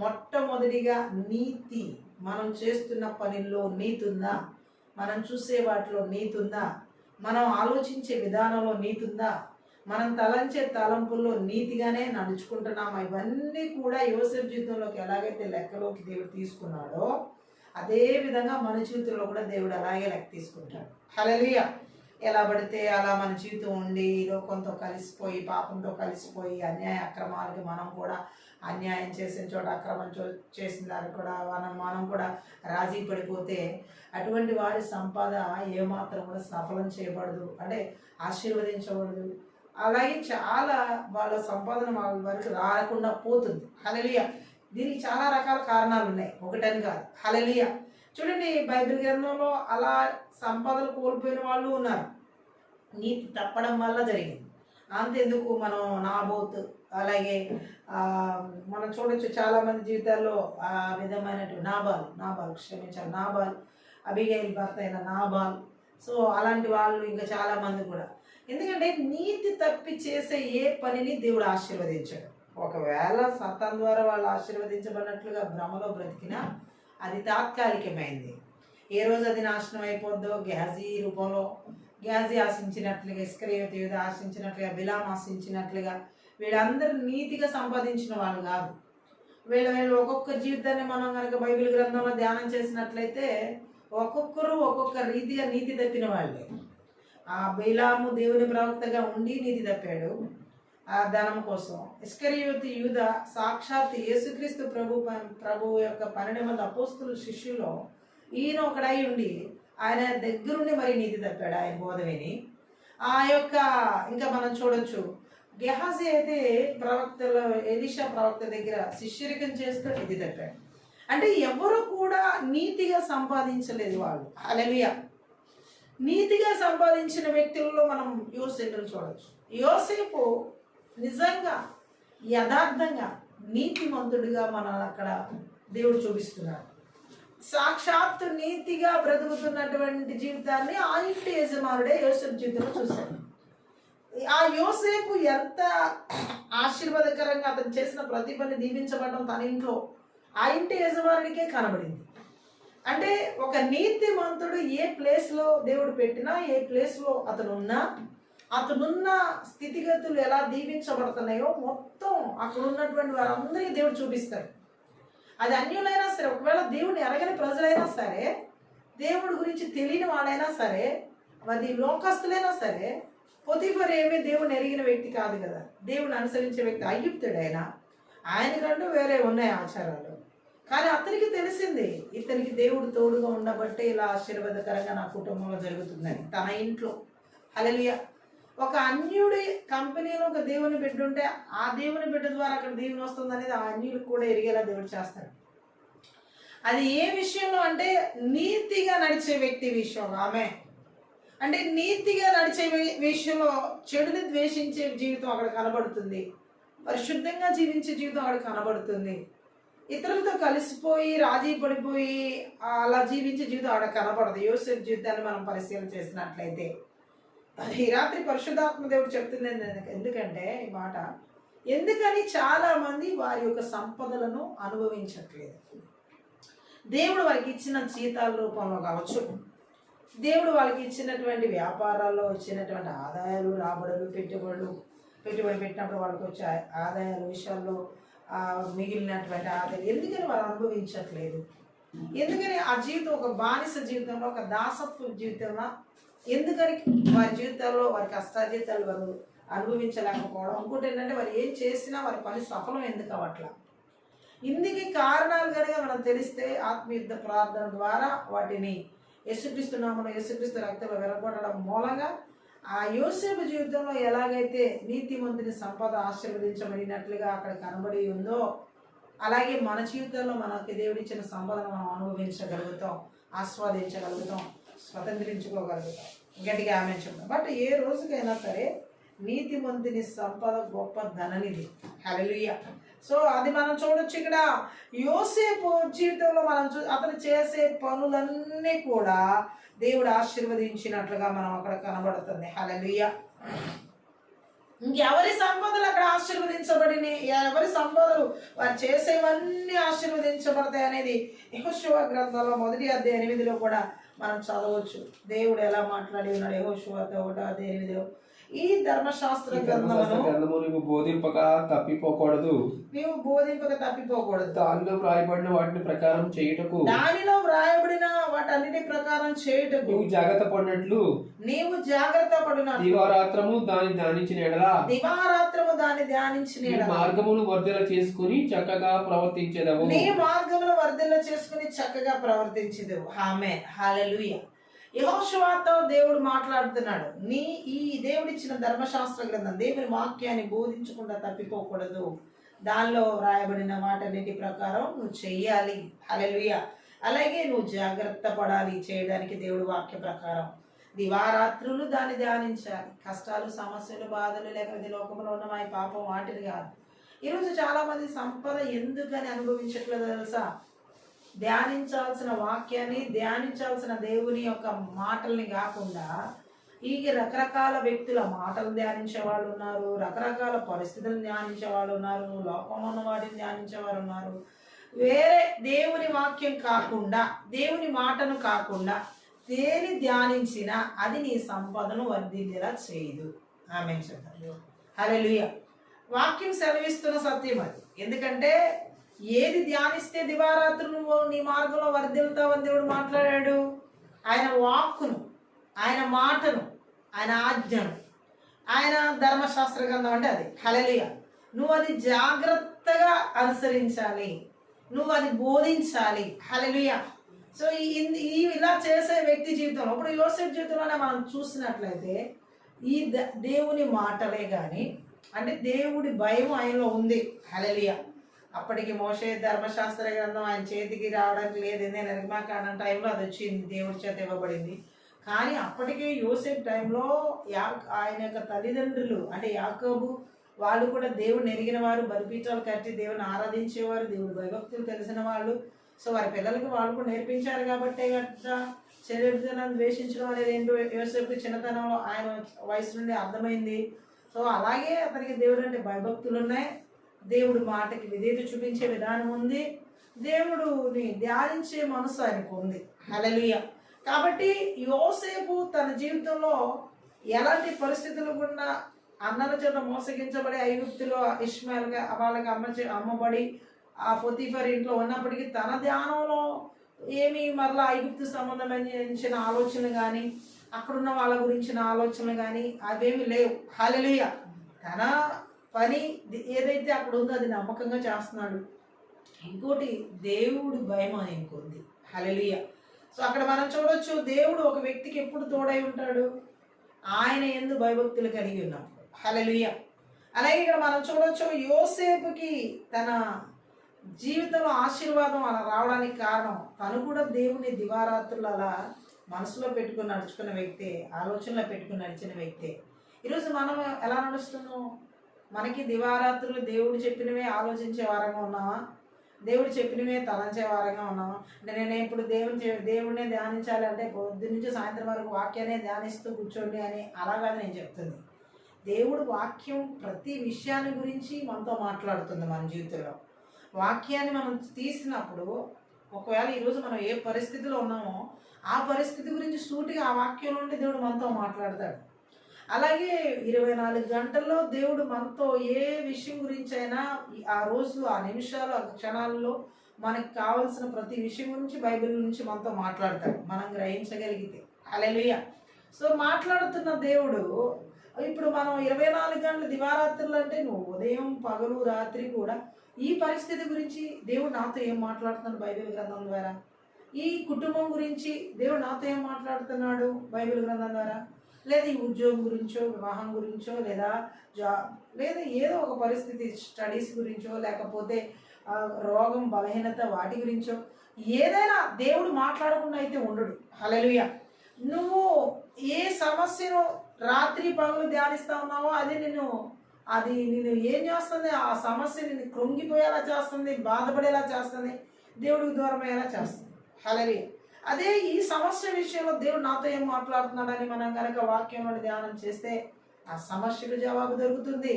మొట్టమొదటిగా నీతి. మనం చేస్తున్న పనిలో నీతి ఉందా? మనం చూసే వాటిలో నీతి ఉందా? మనం ఆలోచించే విధానంలో నీతి ఉందా? మనం తలంచే తలంపుల్లో నీతిగానే నడుచుకుంటున్నామా? ఇవన్నీ కూడా యోసేపు జీవితంలోకి ఎలాగైతే లెక్కలోకి దేవుడు తీసుకున్నాడో అదే విధంగా మన జీవితంలో కూడా దేవుడు అలాగే లెక్క తీసుకుంటాడు. హల్లెలూయా. ఎలా పడితే అలా మన జీవితం ఉండి లోకంతో కలిసిపోయి, పాపంతో కలిసిపోయి, అన్యాయ అక్రమాలకి మనం కూడా, అన్యాయం చేసిన చోట అక్రమం చేసిన దానికి కూడా మనం కూడా రాజీ పడిపోతే అటువంటి వారి సంపద ఏమాత్రం కూడా సఫలం చేయబడదు, అంటే ఆశీర్వదించబడదు. అలాగే చాలా వాళ్ళ సంపాదన వాళ్ళ వరకు రాకుండా పోతుంది. హల్లెలూయా. దీనికి చాలా రకాల కారణాలు ఉన్నాయి, ఒకటని కాదు. హల్లెలూయా. చూడండి బైబిల్ గ్రంథంలో అలా సంపదలు కోల్పోయిన వాళ్ళు ఉన్నారు, నీతి తప్పడం వల్ల జరిగింది. అంతెందుకు మనం నాబోతు, అలాగే మనం చూడొచ్చు చాలామంది జీవితాల్లో ఆ విధమైనటువంటి నాబాల్, అబిగైల్ భర్త అయిన నాబాల్. సో అలాంటి వాళ్ళు ఇంకా చాలామంది కూడా. ఎందుకంటే నీతి తప్పి చేసే ఏ పనిని దేవుడు ఆశీర్వదించాడు. ఒకవేళ సాతాను ద్వారా వాళ్ళు ఆశీర్వదించబడినట్లుగా భ్రమలో బ్రతికినా అది తాత్కాలికమైంది. ఏ రోజు అది నాశనం అయిపోద్దో, గ్యాజీ ఆశించినట్లుగా, ఇస్కరియోతు యూదా ఆశించినట్లుగా, బిలాము ఆశించినట్లుగా వీళ్ళందరూ నీతిగా సంపాదించిన వాళ్ళు కాదు. వీళ్ళు ఒక్కొక్క జీవితాన్ని మనం కనుక బైబిల్ గ్రంథంలో ధ్యానం చేసినట్లయితే ఒక్కొక్కరు ఒక్కొక్క రీతిగా నీతి తప్పిన వాళ్ళే. ఆ బిలాము దేవుని ప్రవక్తగా ఉండి నీతి తప్పాడు ఆ ధనం కోసం. ఇస్కరియోతు యూదా సాక్షాత్ యేసుక్రీస్తు ప్రభు యొక్క 12 మంది అపోస్తుల శిష్యులో ఈయన ఒకడై ఉండి ఆయన దగ్గరుండి మరి నీతి తప్పాడు, ఆయన బోధ విని. ఆ యొక్క ఇంకా మనం చూడొచ్చు గెహాజీ అయితే ప్రవక్తల ఎలీషా ప్రవక్త దగ్గర శిష్యరికం చేస్తూ ఇది తప్పాడు. అంటే ఎవరు కూడా నీతిగా సంపాదించలేదు వాళ్ళు. హల్లెలూయా. నీతిగా సంపాదించిన వ్యక్తుల్లో మనం యోసేపును చూడవచ్చు. యోసేపు నిజంగా యథార్థంగా నీతిమంతుడిగా మనల్ని అక్కడ దేవుడు చూపిస్తున్నాడు. సాక్షాత్తు నీతిగా బ్రతుకుతున్నటువంటి జీవితాన్ని ఆ ఇంటి యజమానుడే యోసేపు జీవితంలో చూశాడు. ఆ యోసేపు ఎంత ఆశీర్వాదకరంగా అతను చేసిన ప్రతి పని దీవించబడడం తన ఇంట్లో ఆ ఇంటి యజమానుడికే కనబడింది. అంటే ఒక నీతిమంతుడు ఏ ప్లేస్లో దేవుడు పెట్టినా, ఏ ప్లేస్లో అతనున్న స్థితిగతులు ఎలా దీవించబడుతున్నాయో మొత్తం అక్కడ ఉన్నటువంటి వారందరికీ దేవుడు చూపిస్తాడు. అది అన్యులైనా సరే, ఒకవేళ దేవుడిని ఎరగని ప్రజలైనా సరే, దేవుడి గురించి తెలియని వాళ్ళైనా సరే, అది లోకస్తులైనా సరే, పొతిఫర్ ఏమీ దేవుడిని ఎరిగిన వ్యక్తి కాదు కదా, దేవుడిని అనుసరించే వ్యక్తి అయ్యుప్తుడైనా ఆయనకంటూ వేరే ఉన్నాయి ఆచారాలు. కానీ అతనికి తెలిసింది ఇతనికి దేవుడు తోడుగా ఉండబట్టే ఇలా ఆశీర్వాదకరంగా నా కుటుంబంలో జరుగుతుందని తన ఇంట్లో. హల్లెలూయా. ఒక అన్యుడి కంపెనీలో ఒక దేవుని బిడ్డ ఉంటే ఆ దేవుని బిడ్డ ద్వారా అక్కడ దేవుని వస్తుంది అనేది ఆ అన్యులకు కూడా ఎరిగేలా దేవుడు చేస్తాడు. అది ఏ విషయంలో అంటే నీతిగా నడిచే వ్యక్తి విషయంలో. ఆమె అంటే నీతిగా నడిచే విషయంలో చెడుని ద్వేషించే జీవితం అక్కడ కనబడుతుంది, పరిశుద్ధంగా జీవించే జీవితం అక్కడ కనబడుతుంది, ఇతరులతో కలిసిపోయి రాజీ పడిపోయి అలా జీవించే జీవితం అక్కడ కనబడదు. యోసేపు జీవితాన్ని మనం పరిశీలన చేసినట్లయితే ఈ రాత్రి పరిశుద్ధాత్మ దేవుడు చెప్తుంది ఎందుకంటే ఈ మాట, ఎందుకని చాలా మంది వారి యొక్క సంపదలను అనుభవించట్లేదు. దేవుడు వారికి ఇచ్చిన జీతాల రూపంలో కావచ్చు, దేవుడు వాళ్ళకి ఇచ్చినటువంటి వ్యాపారాల్లో ఇచ్చినటువంటి ఆదాయాలు, రాబడులు, పెట్టుబడి పెట్టినప్పుడు వాళ్ళకి వచ్చే ఆదాయాల విషయాల్లో మిగిలినటువంటి ఆదాయాలు ఎందుకని వారు అనుభవించట్లేదు? ఎందుకని ఆ జీవితం ఒక బానిస జీవితంలో, ఒక దాసత్వ జీవితంలో ఎందుకని వారి జీవితాల్లో వారి కష్టాజీతాలు వారు అనుభవించలేకపోవడం? ఇంకోటి ఏంటంటే వారు ఏం చేసినా వారి పని సఫలం ఎందుకు అవ్వట్లా? ఇందుకు కారణాలు కనుక మనం తెలిస్తే ఆత్మీయుద్ధ ప్రార్థన ద్వారా వాటిని యేసుక్రీస్తు నామమున యేసుక్రీస్తు రక్తంలో వెలగొట్టడం మూలంగా ఆ యోసేపు జీవితంలో ఎలాగైతే నీతిమంతుని సంపద ఆశీర్వదించబడినట్లుగా అక్కడ కనబడి ఉందో, అలాగే మన జీవితంలో మనకి దేవుడిచ్చిన సంపదను మనం అనుభవించగలుగుతాం, ఆస్వాదించగలుగుతాం, స్వతంత్రించుకోగలుగుతాం. గట్టిగా ఆమె చెప్తాం. బట్ ఏ రోజుకైనా సరే నీతిమంతుని సంపద గొప్ప ధననిధి. హల్లెలూయా. సో అది మనం చూడొచ్చు ఇక్కడ యోసేపు జీవితంలో మనం అతను చేసే పనులన్నీ కూడా దేవుడు ఆశీర్వదించినట్లుగా మనం అక్కడ కనబడుతుంది. హల్లెలూయా. ఇంకెవరి సంపదలు అక్కడ ఆశీర్వదించబడినాయి, ఎవరి సంపదలు వారు చేసేవన్నీ ఆశీర్వదించబడతాయి అనేది యెహోషువ గ్రంథంలో 1వ అధ్యాయం 8లో కూడా మనం చదవచ్చు. దేవుడు ఎలా మాట్లాడి ఉన్నాడు యెహోషువతో 1వ అధ్యాయం 8లో. ఈ ధర్మశాస్త్ర గ్రంథమును నీవు బోధింపక తప్పిపోకూడదు, దానిలో వ్రాయబడిన వాటిని ప్రకారం చేయుటకు, వాటన్నిటి ప్రకారం చేయుటకు నీవు జాగ్రత్త పడినట్లు దివారాత్రము దాన్ని ధ్యానించిన ఎడల మార్గమును వర్ధల చేసుకుని చక్కగా ప్రవర్తించేదవు. నీ మార్గమును వర్ధల చేసుకుని చక్కగా ప్రవర్తించేదవు. ఆమేన్. హల్లెలూయా. యెహోషువతో దేవుడు మాట్లాడుతున్నాడు. ఈ దేవుడిచ్చిన ధర్మశాస్త్ర గ్రంథం, దేవుని వాక్యాన్ని బోధించకుండా తప్పిపోకూడదు, దానిలో రాయబడిన వాటన్నిటి ప్రకారం నువ్వు చెయ్యాలి. హల్లెలూయా. అలాగే నువ్వు జాగ్రత్త పడాలి చేయడానికి దేవుడి వాక్య ప్రకారం. దివారాత్రులు దాన్ని ధ్యానించాలి. కష్టాలు, సమస్యలు, బాధలు లేకపోతే లోకంలో ఉన్న మా పాపం వాటిని కాదు. ఈరోజు చాలా మంది సంపద ఎందుకని అనుభవించట్లేదు తెలుసా? ధ్యానించాల్సిన వాక్యాన్ని, ధ్యానించాల్సిన దేవుని యొక్క మాటల్ని కాకుండా ఈ రకరకాల వ్యక్తుల మాటలు ధ్యానించే వాళ్ళు ఉన్నారు, రకరకాల పరిస్థితులను ధ్యానించే వాళ్ళు ఉన్నారు, లోకంలో ఉన్న వాటిని ధ్యానించే వారు ఉన్నారు. వేరే దేవుని వాక్యం కాకుండా, దేవుని మాటను కాకుండా దేని ధ్యానించినా అది నీ సంపదను వర్ధిల్లేలా చేయదు. ఆమేన్ చెప్పండి. హల్లెలూయా. వాక్యం సెలవిస్తున్న సత్యం అది. ఎందుకంటే ఏది ధ్యానిస్తే దివారాత్రులు నువ్వు నీ మార్గంలో వర్ధిల్లుతావని దేవుడు మాట్లాడాడు. ఆయన వాక్కును, ఆయన మాటను, ఆయన ఆజ్ఞను, ఆయన ధర్మశాస్త్ర గ్రంథం అంటే అది. హల్లెలూయా. నువ్వు అది జాగ్రత్తగా అనుసరించాలి, నువ్వు అది బోధించాలి. హల్లెలూయా. సో ఇలా చేసే వ్యక్తి జీవితంలో, ఇప్పుడు యోసేపు జీవితంలోనే మనం చూసినట్లయితే ఈ దేవుని మాటలే కానీ, అంటే దేవుడి భయం ఆయనలో ఉంది. హల్లెలూయా. అప్పటికి మోషే ధర్మశాస్త్ర గ్రంథం ఆయన చేతికి రావడానికి లేదు, నేను నిర్మాకాండం టైంలో అది వచ్చింది, దేవుడి చేత ఇవ్వబడింది. కానీ అప్పటికే యోసేపు టైంలో ఆయన యొక్క తల్లిదండ్రులు అంటే యాకోబు వాళ్ళు కూడా దేవుడిని ఎరిగిన వారు, బలిపీఠాలు కట్టి దేవుని ఆరాధించేవారు, దేవుడి భయభక్తులు తెలిసిన వాళ్ళు. సో వారి పిల్లలకి వాళ్ళు కూడా నేర్పించారు కాబట్టే కదా శరీరాన్ని ద్వేషించడం అనేది ఏంటో యోసేపుకి చిన్నతనంలో ఆయన వయసు నుండి అర్థమైంది. సో అలాగే అతనికి దేవుడు అంటే భయభక్తులు ఉన్నాయి, దేవుడు మాటకి విధేయత చూపించే విధానం ఉంది, దేవుడుని ధ్యానించే మనసు ఆయనకు ఉంది. హల్లెలూయా. కాబట్టి యోసేపు తన జీవితంలో ఎలాంటి పరిస్థితులు గుండా అన్నల చేత మోసగించబడి ఐగుప్తులో ఇష్మాయిల్గా వాళ్ళకి అమ్మబడి ఆ పొతీఫర్ ఇంట్లో ఉన్నప్పటికీ తన ధ్యానంలో ఏమి మరలా ఐగుప్తు సంబంధించిన ఆలోచనలు కానీ అక్కడున్న వాళ్ళ గురించిన ఆలోచనలు కానీ అవేమి లేవు. హల్లెలూయా. తన పని ఏదైతే అక్కడ ఉందో అది నమ్మకంగా చేస్తున్నాడు. ఇంకోటి దేవుడు భయం ఆయనకు ఉంది. హల్లెలూయా. సో అక్కడ మనం చూడొచ్చు, దేవుడు ఒక వ్యక్తికి ఎప్పుడు తోడై ఉంటాడు, ఆయన యందు భయభక్తులు కలిగి ఉన్నప్పుడు. హల్లెలూయా. అలాగే ఇక్కడ మనం చూడొచ్చు, యోసేపుకి తన జీవితంలో ఆశీర్వాదం అలా రావడానికి కారణం తను కూడా దేవుని దివారాత్రులు అలా మనసులో పెట్టుకుని నడుచుకున్న వ్యక్తే, ఆలోచనలో పెట్టుకుని నడిచిన వ్యక్తే. ఈరోజు మనం ఎలా నడుస్తున్నాం? మనకి దివారాత్రులు దేవుడు చెప్పినవే ఆలోచించే వారంగా ఉన్నామా, దేవుడు చెప్పినవే తలంచే వారంగా ఉన్నామా? అంటే నేను ఇప్పుడు దేవుడినే ధ్యానించాలి అంటే పొద్దు నుంచి సాయంత్రం వరకు వాక్యాన్ని ధ్యానిస్తూ కూర్చోండి అని అలాగని నేను చెప్తుంది. దేవుడు వాక్యం ప్రతి విషయాన్ని గురించి మనతో మాట్లాడుతుంది. మన జీవితంలో వాక్యాన్ని మనం తీసినప్పుడు ఒకవేళ ఈరోజు మనం ఏ పరిస్థితిలో ఉన్నామో ఆ పరిస్థితి గురించి సూటిగా ఆ వాక్యం నుండి దేవుడు మనతో మాట్లాడతాడు. అలాగే 24 గంటల్లో దేవుడు మనతో ఏ విషయం గురించి అయినా ఆ రోజు ఆ నిమిషాలు ఆ క్షణాల్లో మనకు కావాల్సిన ప్రతి విషయం గురించి బైబిల్ నుంచి మనతో మాట్లాడతాడు, మనం గ్రహించగలిగితే. హల్లెలూయా. సో మాట్లాడుతున్న దేవుడు ఇప్పుడు మనం 24 గంటలు దివారాత్రులు అంటే నువ్వు ఉదయం పగలు రాత్రి కూడా ఈ పరిస్థితి గురించి దేవుడు నాతో ఏం మాట్లాడుతున్నాడు బైబిల్ గ్రంథం ద్వారా, ఈ కుటుంబం గురించి దేవుడు నాతో ఏం మాట్లాడుతున్నాడు బైబిల్ గ్రంథం ద్వారా, లేదా ఈ ఉద్యోగం గురించో వివాహం గురించో లేదా లేదా ఏదో ఒక పరిస్థితి స్టడీస్ గురించో లేకపోతే రోగం బలహీనత వాటి గురించో ఏదైనా దేవుడు మాట్లాడకుండా అయితే ఉండడు. హల్లెలూయా. నువ్వు ఏ సమస్యను రాత్రి పగలు ధ్యానిస్తా ఉన్నావో అది నిన్ను ఏం చేస్తుంది, ఆ సమస్య నిన్ను కృంగిపోయేలా చేస్తుంది, బాధపడేలా చేస్తుంది, దేవుడికి దూరం అయ్యేలా చేస్తుంది. హల్లెలూయా. అదే ఈ సమస్య విషయంలో దేవుడు నాతో ఏం మాట్లాడుతున్నాడని మనం కనుక వాక్యంలో ధ్యానం చేస్తే ఆ సమస్యకు జవాబు దొరుకుతుంది,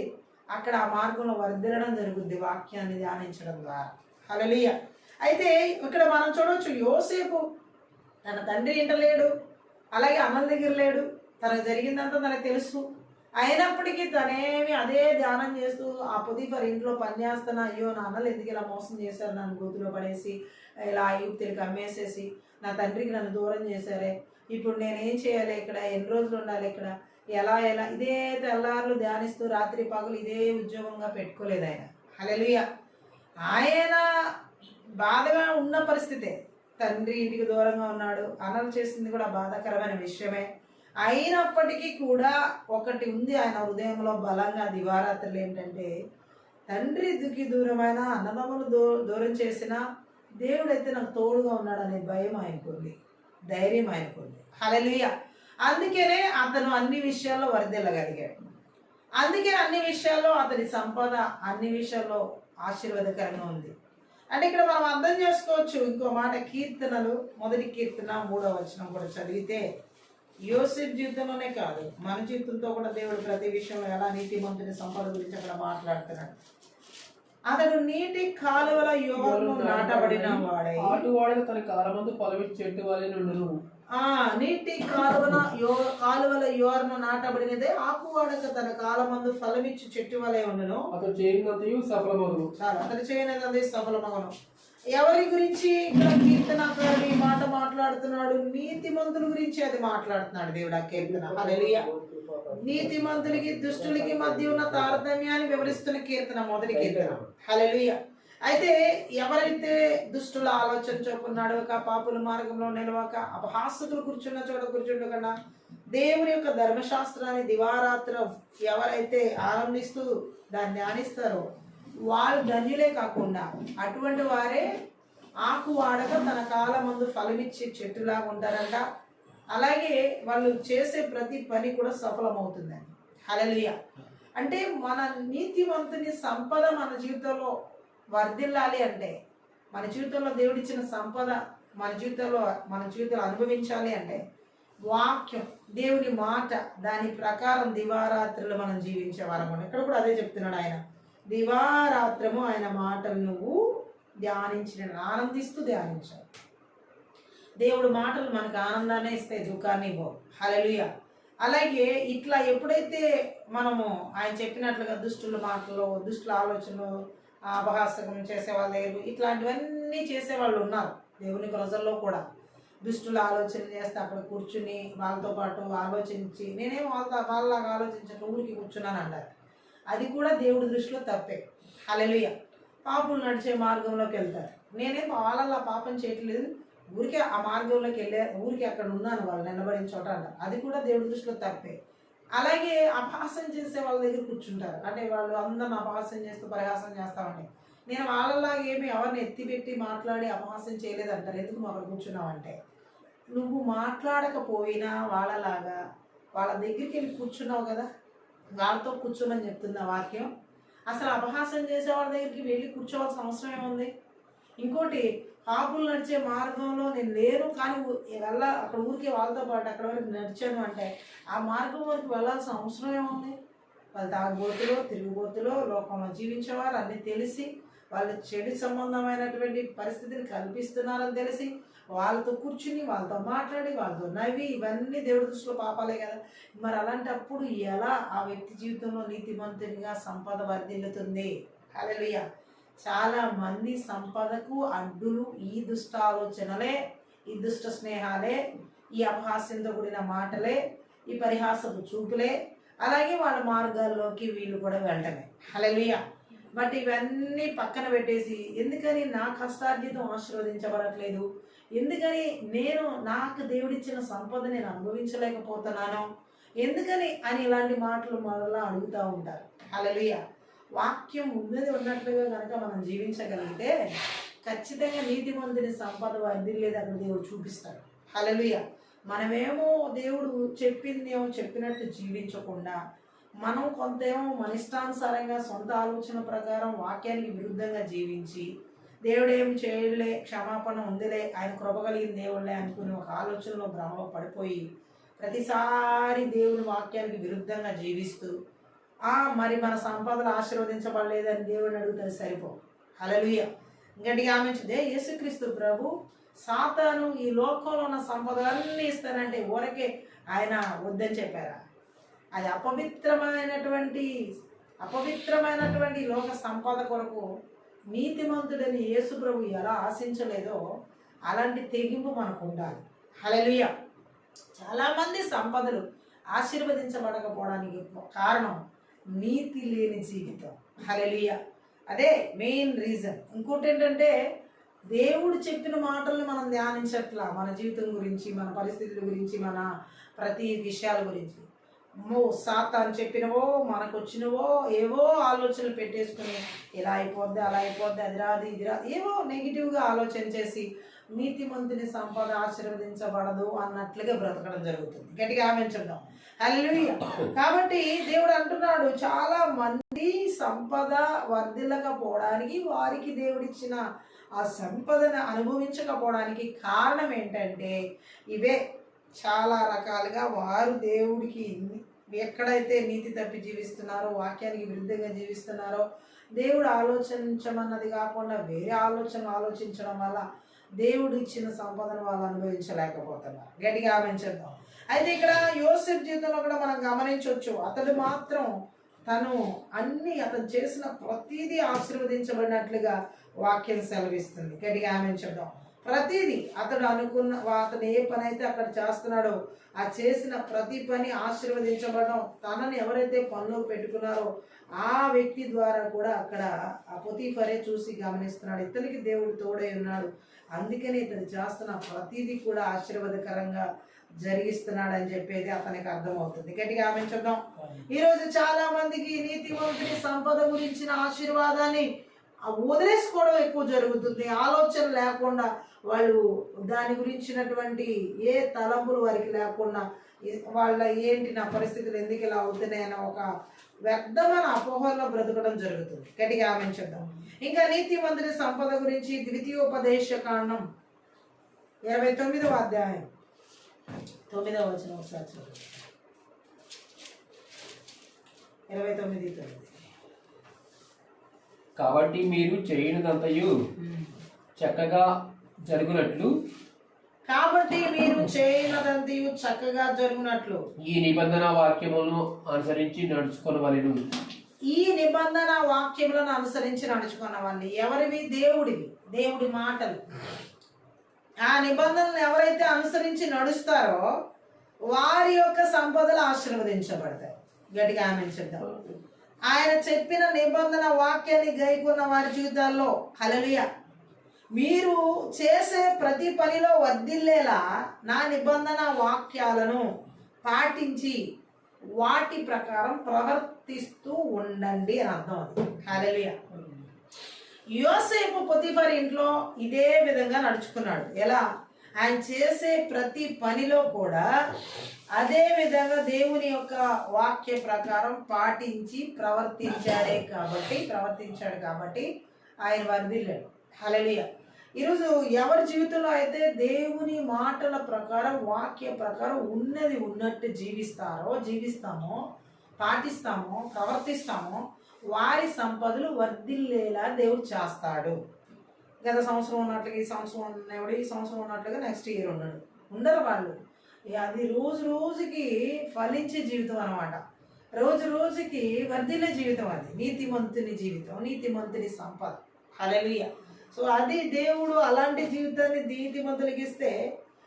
అక్కడ ఆ మార్గంలో వర్ధిల్లడం జరుగుద్ది వాక్యాన్ని ధ్యానించడం ద్వారా. హల్లెలూయా. అయితే ఇక్కడ మనం చూడవచ్చు, యోసేపు తన తండ్రి ఇంట లేడు, అలాగే అన్నల దగ్గర లేడు, తనకు జరిగిందంతా తనకు తెలుసు. అయినప్పటికీ తనేమి అదే ధ్యానం చేస్తూ ఆ పొతీఫర్ ఇంట్లో పనిచేస్తున్నా, అయ్యో నా అన్నలు ఎందుకు ఇలా మోసం చేశారు, నన్ను గోతులో పడేసి ఇలా ఐగుప్తులకి అమ్మేసేసి నా తండ్రికి నన్ను దూరం చేశారే, ఇప్పుడు నేనేం చేయాలి, ఇక్కడ ఎన్ని రోజులు ఉండాలి, ఇక్కడ ఎలా ఇదే తెల్లారులు ధ్యానిస్తూ రాత్రి పగలు ఇదే ఉద్యోగంగా పెట్టుకోలేదు ఆయన. హల్లెలూయా. ఆయన బాధగా ఉన్న పరిస్థితే, తండ్రి ఇంటికి దూరంగా ఉన్నాడు, అన్నలు చేసింది కూడా బాధాకరమైన విషయమే. అయినప్పటికీ కూడా ఒకటి ఉంది ఆయన హృదయంలో బలంగా దివారాత్రులు ఏంటంటే, తండ్రికి దూరమైన అన్నదమ్ములు దూరం చేసిన దేవుడైతే నాకు తోడుగా ఉన్నాడు అనే భయం ఆయనకుంది, ధైర్యం ఆయనకుంది. హల్లెలూయా. అందుకనే అతను అన్ని విషయాల్లో వర్ధిల్లగలిగాడు. అందుకే అన్ని విషయాల్లో అతని సంపద అన్ని విషయాల్లో ఆశీర్వాదకరంగా ఉంది. అంటే ఇక్కడ మనం అర్థం చేసుకోవచ్చు ఇంకో మాట, కీర్తనలు 1వ కీర్తన 3వ వచనం కూడా చదివితే యోసేపు జీవితంలోనే కాదు మన జీవితంతో కూడా దేవుడు ప్రతి విషయంలో ఎలా నీతిమంతుని సంపద గురించి అక్కడ మాట్లాడుతున్నాడు. అతడు నీటి కాలువల యోర్ను నాటబడిన వాడై ఆటువాడక తన కాలమందు పొలమిచ్చి చెట్టు వలె నుండును. నీటి కాలువల యోర్ను నాటబడినదే ఆకువాడక తన కాలమందు ఫలమిచ్చు చెట్టు వలె ఉండును. అతడు చేయనది సఫలమగును. చాలా అతడు చేయనది సఫలమగును. ఎవరి గురించి ఇక్కడ కీర్తనకారుడు ఈ మాట మాట్లాడుతున్నాడు? నీతిమంతుల గురించి అది మాట్లాడుతున్నాడు దేవుడు ఆ కీర్తన. హల్లెలూయా. నీతిమంతులకి దుష్టులకి మధ్య ఉన్న తారతమ్యాన్ని వివరిస్తున్న కీర్తన 1వ కీర్తన. హల్లెలూయా. అయితే ఎవరైతే దుష్టుల ఆలోచన చొప్పున నడవక, పాపుల మార్గంలో నిలవక, అపహాసకులు కూర్చున్న చోట కూర్చుండకుండా దేవుని యొక్క ధర్మశాస్త్రాన్ని దివారాత్రం ఎవరైతే ఆనందిస్తూ దాన్ని ధ్యానిస్తారో వాళ్ళు ధన్యులే కాకుండా అటువంటి వారే ఆకు వాడక తన కాలం ముందు ఫలమిచ్చే చెట్టులాగా ఉంటారంట. అలాగే వాళ్ళు చేసే ప్రతి పని కూడా సఫలమవుతుందండి. హల్లెలూయా. అంటే మన నీతివంతుని సంపద మన జీవితంలో వర్ధిల్లాలి అంటే, మన జీవితంలో దేవుడిచ్చిన సంపద మన జీవితంలో అనుభవించాలి అంటే వాక్యం, దేవుని మాట, దాని ప్రకారం దివారాత్రులు మనం జీవించే వారము. ఇక్కడ కూడా అదే చెప్తున్నాడు ఆయన, దివారాత్రము ఆయన మాటలు నువ్వు ధ్యానించిన, ఆనందిస్తూ ధ్యానించాలి. దేవుడు మాటలు మనకు ఆనందాన్ని ఇస్తాయి, దుఃఖాన్ని ఇవ్వవు. హల్లెలూయా. అలాగే ఇట్లా ఎప్పుడైతే మనము ఆయన చెప్పినట్లుగా దుష్టుల మాటలు, దుష్టుల ఆలోచనలు, అపహాసకం చేసేవాళ్ళు, ఇట్లాంటివన్నీ చేసేవాళ్ళు ఉన్నారు దేవుని ప్రజల్లో కూడా. దుష్టుల ఆలోచన చేస్తే అక్కడ కూర్చుని వాళ్ళతో పాటు ఆలోచించి, నేనేం వాళ్ళలాగా ఆలోచించక ఊరికి కూర్చున్నాను అన్నారు. అది కూడా దేవుడి దృష్టిలో తప్పే. హల్లెలూయా. పాపులు నడిచే మార్గంలోకి వెళ్తారు, నేనేం వాళ్ళలా పాపం చేయట్లేదు, ఊరికే ఆ మార్గంలోకి ఊరికి అక్కడ ఉన్నాను వాళ్ళు నిలబడిన చోట అంటారు. అది కూడా దేవుడి దృష్టిలో తప్పే. అలాగే అపహాసం చేసే వాళ్ళ దగ్గర కూర్చుంటారు, అంటే వాళ్ళు అందరిని అపహాసం చేస్తూ పరిహాసం చేస్తామంటే, నేను వాళ్ళలాగా ఏమి ఎవరిని ఎత్తిపెట్టి మాట్లాడి అపహాసం చేయలేదంటారు. ఎందుకు అక్కడ కూర్చున్నావు అంటే, నువ్వు మాట్లాడకపోయినా వాళ్ళలాగా వాళ్ళ దగ్గరికి వెళ్ళి కూర్చున్నావు కదా, వాళ్ళతో కూర్చోమని చెప్తుంది ఆ వాక్యం. అసలు అపహాసం చేసే వాళ్ళ దగ్గరికి వెళ్ళి కూర్చోవాల్సిన అవసరం ఏముంది? ఇంకోటి, పాపులు నడిచే మార్గంలో నేను లేను కానీ అక్కడ ఊరికే వాళ్ళతో పాటు అక్కడ వరకు నడిచాను అంటే, ఆ మార్గం వరకు వెళ్ళాల్సిన అవసరం ఏముంది? వాళ్ళు తాగుబోతులో, తిరుగుబోతులో, లోకంలో జీవించేవారు అన్నీ తెలిసి, వాళ్ళు చెడు సంబంధమైనటువంటి పరిస్థితిని కల్పిస్తున్నారని తెలిసి వాళ్ళతో కూర్చుని, వాళ్ళతో మాట్లాడి, వాళ్ళతో నవ్వి, ఇవన్నీ దేవుడి దృష్టిలో పాపాలే కదా. మరి అలాంటప్పుడు ఎలా ఆ వ్యక్తి జీవితంలో నీతిమంతునిగా సంపద వర్ధిల్లుతుంది? హల్లెలూయా. చాలా మంది సంపదకు అడ్డులు ఈ దుష్ట ఆలోచనలే, ఈ దుష్ట స్నేహాలే, ఈ అపహాస్యంతో కూడిన మాటలే, ఈ పరిహాసపు చూపులే, అలాగే వాళ్ళ మార్గాల్లోకి వీళ్ళు కూడా వెళ్ళటమే. హల్లెలూయా. బట్ ఇవన్నీ పక్కన పెట్టేసి, ఎందుకని నా కష్టార్జితం ఆశీర్వదించబడట్లేదు, ఎందుకని నాకు దేవుడిచ్చిన సంపద నేను అనుభవించలేకపోతున్నాను, ఎందుకని అని ఇలాంటి మాటలు మరలా అడుగుతూ ఉంటారు. హల్లెలూయా. వాక్యం ఉన్నది ఉన్నట్లుగా కనుక మనం జీవించగలిగితే ఖచ్చితంగా నీతిమంతుని సంపద వర్ధిల్లేది అక్కడ దేవుడు చూపిస్తాడు. హల్లెలూయా. మనమేమో దేవుడు చెప్పినట్టు జీవించకుండా, మనం కొంతేమో మన ఇష్టానుసారంగా సొంత ఆలోచన ప్రకారం వాక్యానికి విరుద్ధంగా జీవించి, దేవుడు ఏం చేయలే, క్షమాపణ ఉందిలే, ఆయన కృప కలిగిన దేవుళ్ళే అనుకుని ఒక ఆలోచనలో భ్రమలో పడిపోయి ప్రతిసారి దేవుని వాక్యానికి విరుద్ధంగా జీవిస్తూ, మరి మన సంపదలు ఆశీర్వదించబడలేదని దేవుడిని అడుగుతారు, సరిపో. హల్లెలూయా. గట్టిగా ఆమె యేసుక్రీస్తు ప్రభు సాతాను ఈ లోకంలో ఉన్న సంపదలన్నీ ఇస్తానంటే ఊరకే ఆయన వద్దని చెప్పారా? అది అపవిత్రమైనటువంటి లోక సంపద కొరకు నీతిమంతుడని యేసు ప్రభు ఎలా ఆశించలేదో అలాంటి తెగింపు మనకు ఉండాలి. హల్లెలూయా. చాలామంది సంపదలు ఆశీర్వదించబడకపోవడానికి కారణం నీతి లేని జీవితం. హల్లెలూయా. అదే మెయిన్ రీజన్. ఇంకోటి ఏంటంటే, దేవుడు చెప్పిన మాటల్ని మనం ధ్యానించట్లా, మన జీవితం గురించి, మన పరిస్థితుల గురించి, మన ప్రతి విషయాల గురించి. సాతాను చెప్పినవో, మనకు వచ్చినవో ఏవో ఆలోచనలు పెట్టేసుకుని, ఇలా అయిపోద్ది, అలా అయిపోద్ది, అది రాదు, ఇది రాదు, ఏవో నెగిటివ్గా ఆలోచన చేసి నీతిమంతుని సంపద ఆశీర్వదించబడదు అన్నట్లుగా బ్రతకడం జరుగుతుంది. గట్టిగా ఆమె. హల్లెలూయా. కాబట్టి దేవుడు అంటున్నాడు, చాలా మంది సంపద వర్ధిల్లకపోవడానికి, వారికి దేవుడిచ్చిన ఆ సంపదను అనుభవించకపోవడానికి కారణం ఏంటంటే ఇవే. చాలా రకాలుగా వారు దేవుడికి ఎక్కడైతే నీతి తప్పి జీవిస్తున్నారో, వాక్యానికి విరుద్ధంగా జీవిస్తున్నారో, దేవుడు ఆలోచించమన్నది కాకుండా వేరే ఆలోచనలు ఆలోచించడం వల్ల దేవుడు ఇచ్చిన సంపదను వాళ్ళు అనుభవించలేకపోతున్నారు. గట్టిగా ఆమె. అయితే ఇక్కడ యోసేపు జీవితంలో కూడా మనం గమనించవచ్చు, అతడు మాత్రం అతను చేసిన ప్రతిదీ ఆశీర్వదించబడినట్లుగా వాక్యం సెలవిస్తుంది. గట్టిగా ఆమె. ప్రతిదీ అతను ఏ పని అయితే అక్కడ చేస్తున్నాడో ఆ చేసిన ప్రతి పని ఆశీర్వదించబడడం, తనని ఎవరైతే పనిలో పెట్టుకున్నారో ఆ వ్యక్తి ద్వారా కూడా అక్కడ ఆ పొతీఫరే చూసి గమనిస్తున్నాడు, ఇతనికి దేవుడు తోడై ఉన్నాడు, అందుకని ఇతను చేస్తున్న ప్రతిదీ కూడా ఆశీర్వాదకరంగా జరిగిస్తున్నాడు అని చెప్పేది అతనికి అర్థమవుతుంది. గట్టిగా ఆమె ఈరోజు చాలా మందికి నీతిమంతుని సంపద గురించిన ఆశీర్వాదాన్ని వదిలేసుకోవడం ఎక్కువ జరుగుతుంది. ఆలోచన లేకుండా వాళ్ళు దాని గురించినటువంటి ఏ తలంపులు వారికి లేకుండా వాళ్ళ ఏంటి నా పరిస్థితులు ఎందుకు ఇలా అవుతున్నాయన్న ఒక వ్యర్థమైన అపోహల్లో బ్రతకడం జరుగుతుంది. గట్టిగా ఆమె ఇంకా నీతిమంతుని సంపద గురించి ద్వితీయోపదేశ కాండం 29వ అధ్యాయం 9వ వచనం ఒకసారి చదువు. 29:9. కాబట్టి మీరు చేయనిదంతయు చక్కగా జరుగునట్లు ఈ నిబంధన వాక్యములను అనుసరించి నడుచుకొనవలెను. ఈ నిబంధన వాక్యములను అనుసరించి నడుచుకున్నవాళ్ళు ఎవరివి? దేవుడి మాటలు. ఆ నిబంధనలు ఎవరైతే అనుసరించి నడుస్తారో వారి యొక్క సంపదలు ఆశీర్వదించబడతాయి. గట్టిగా ఆమె ఆయన చెప్పిన నిబంధన వాక్యాన్ని గైకున్న వారి జీవితాల్లో హల్లెలూయా మీరు చేసే ప్రతి పనిలో వర్ధిల్లేలా నా నిబంధన వాక్యాలను పాటించి వాటి ప్రకారం ప్రవర్తిస్తూ ఉండండి అని అర్థం. అది హల్లెలూయా. యోసేపు పొతిఫర్ ఇంట్లో ఇదే విధంగా నడుచుకున్నాడు. ఎలా? ఆయన చేసే ప్రతి పనిలో కూడా అదే విధంగా దేవుని యొక్క వాక్య ప్రకారం పాటించి ప్రవర్తించాడు కాబట్టి ఆయన వర్ధిల్లాడు. హల్లెలూయా. ఈరోజు ఎవరి జీవితంలో అయితే దేవుని మాటల ప్రకారం వాక్య ప్రకారం ఉన్నది ఉన్నట్టు జీవిస్తామో పాటిస్తామో ప్రవర్తిస్తామో వారి సంపదలు వర్ధిల్లేలా దేవుడు చేస్తాడు. గత సంవత్సరం ఉన్నట్లుగా ఈ సంవత్సరం ఉన్నవాడు ఈ సంవత్సరం ఉన్నట్లుగా నెక్స్ట్ ఇయర్ ఉండరు వాళ్ళు. అది రోజు రోజుకి ఫలించే జీవితం అన్నమాట. రోజు రోజుకి వర్ధిల్లే జీవితం. అది నీతిమంతుని జీవితం, నీతిమంతుని సంపద. హల్లెలూయా. సో అది దేవుడు అలాంటి జీవితాన్ని నీతిమంతులకి ఇస్తే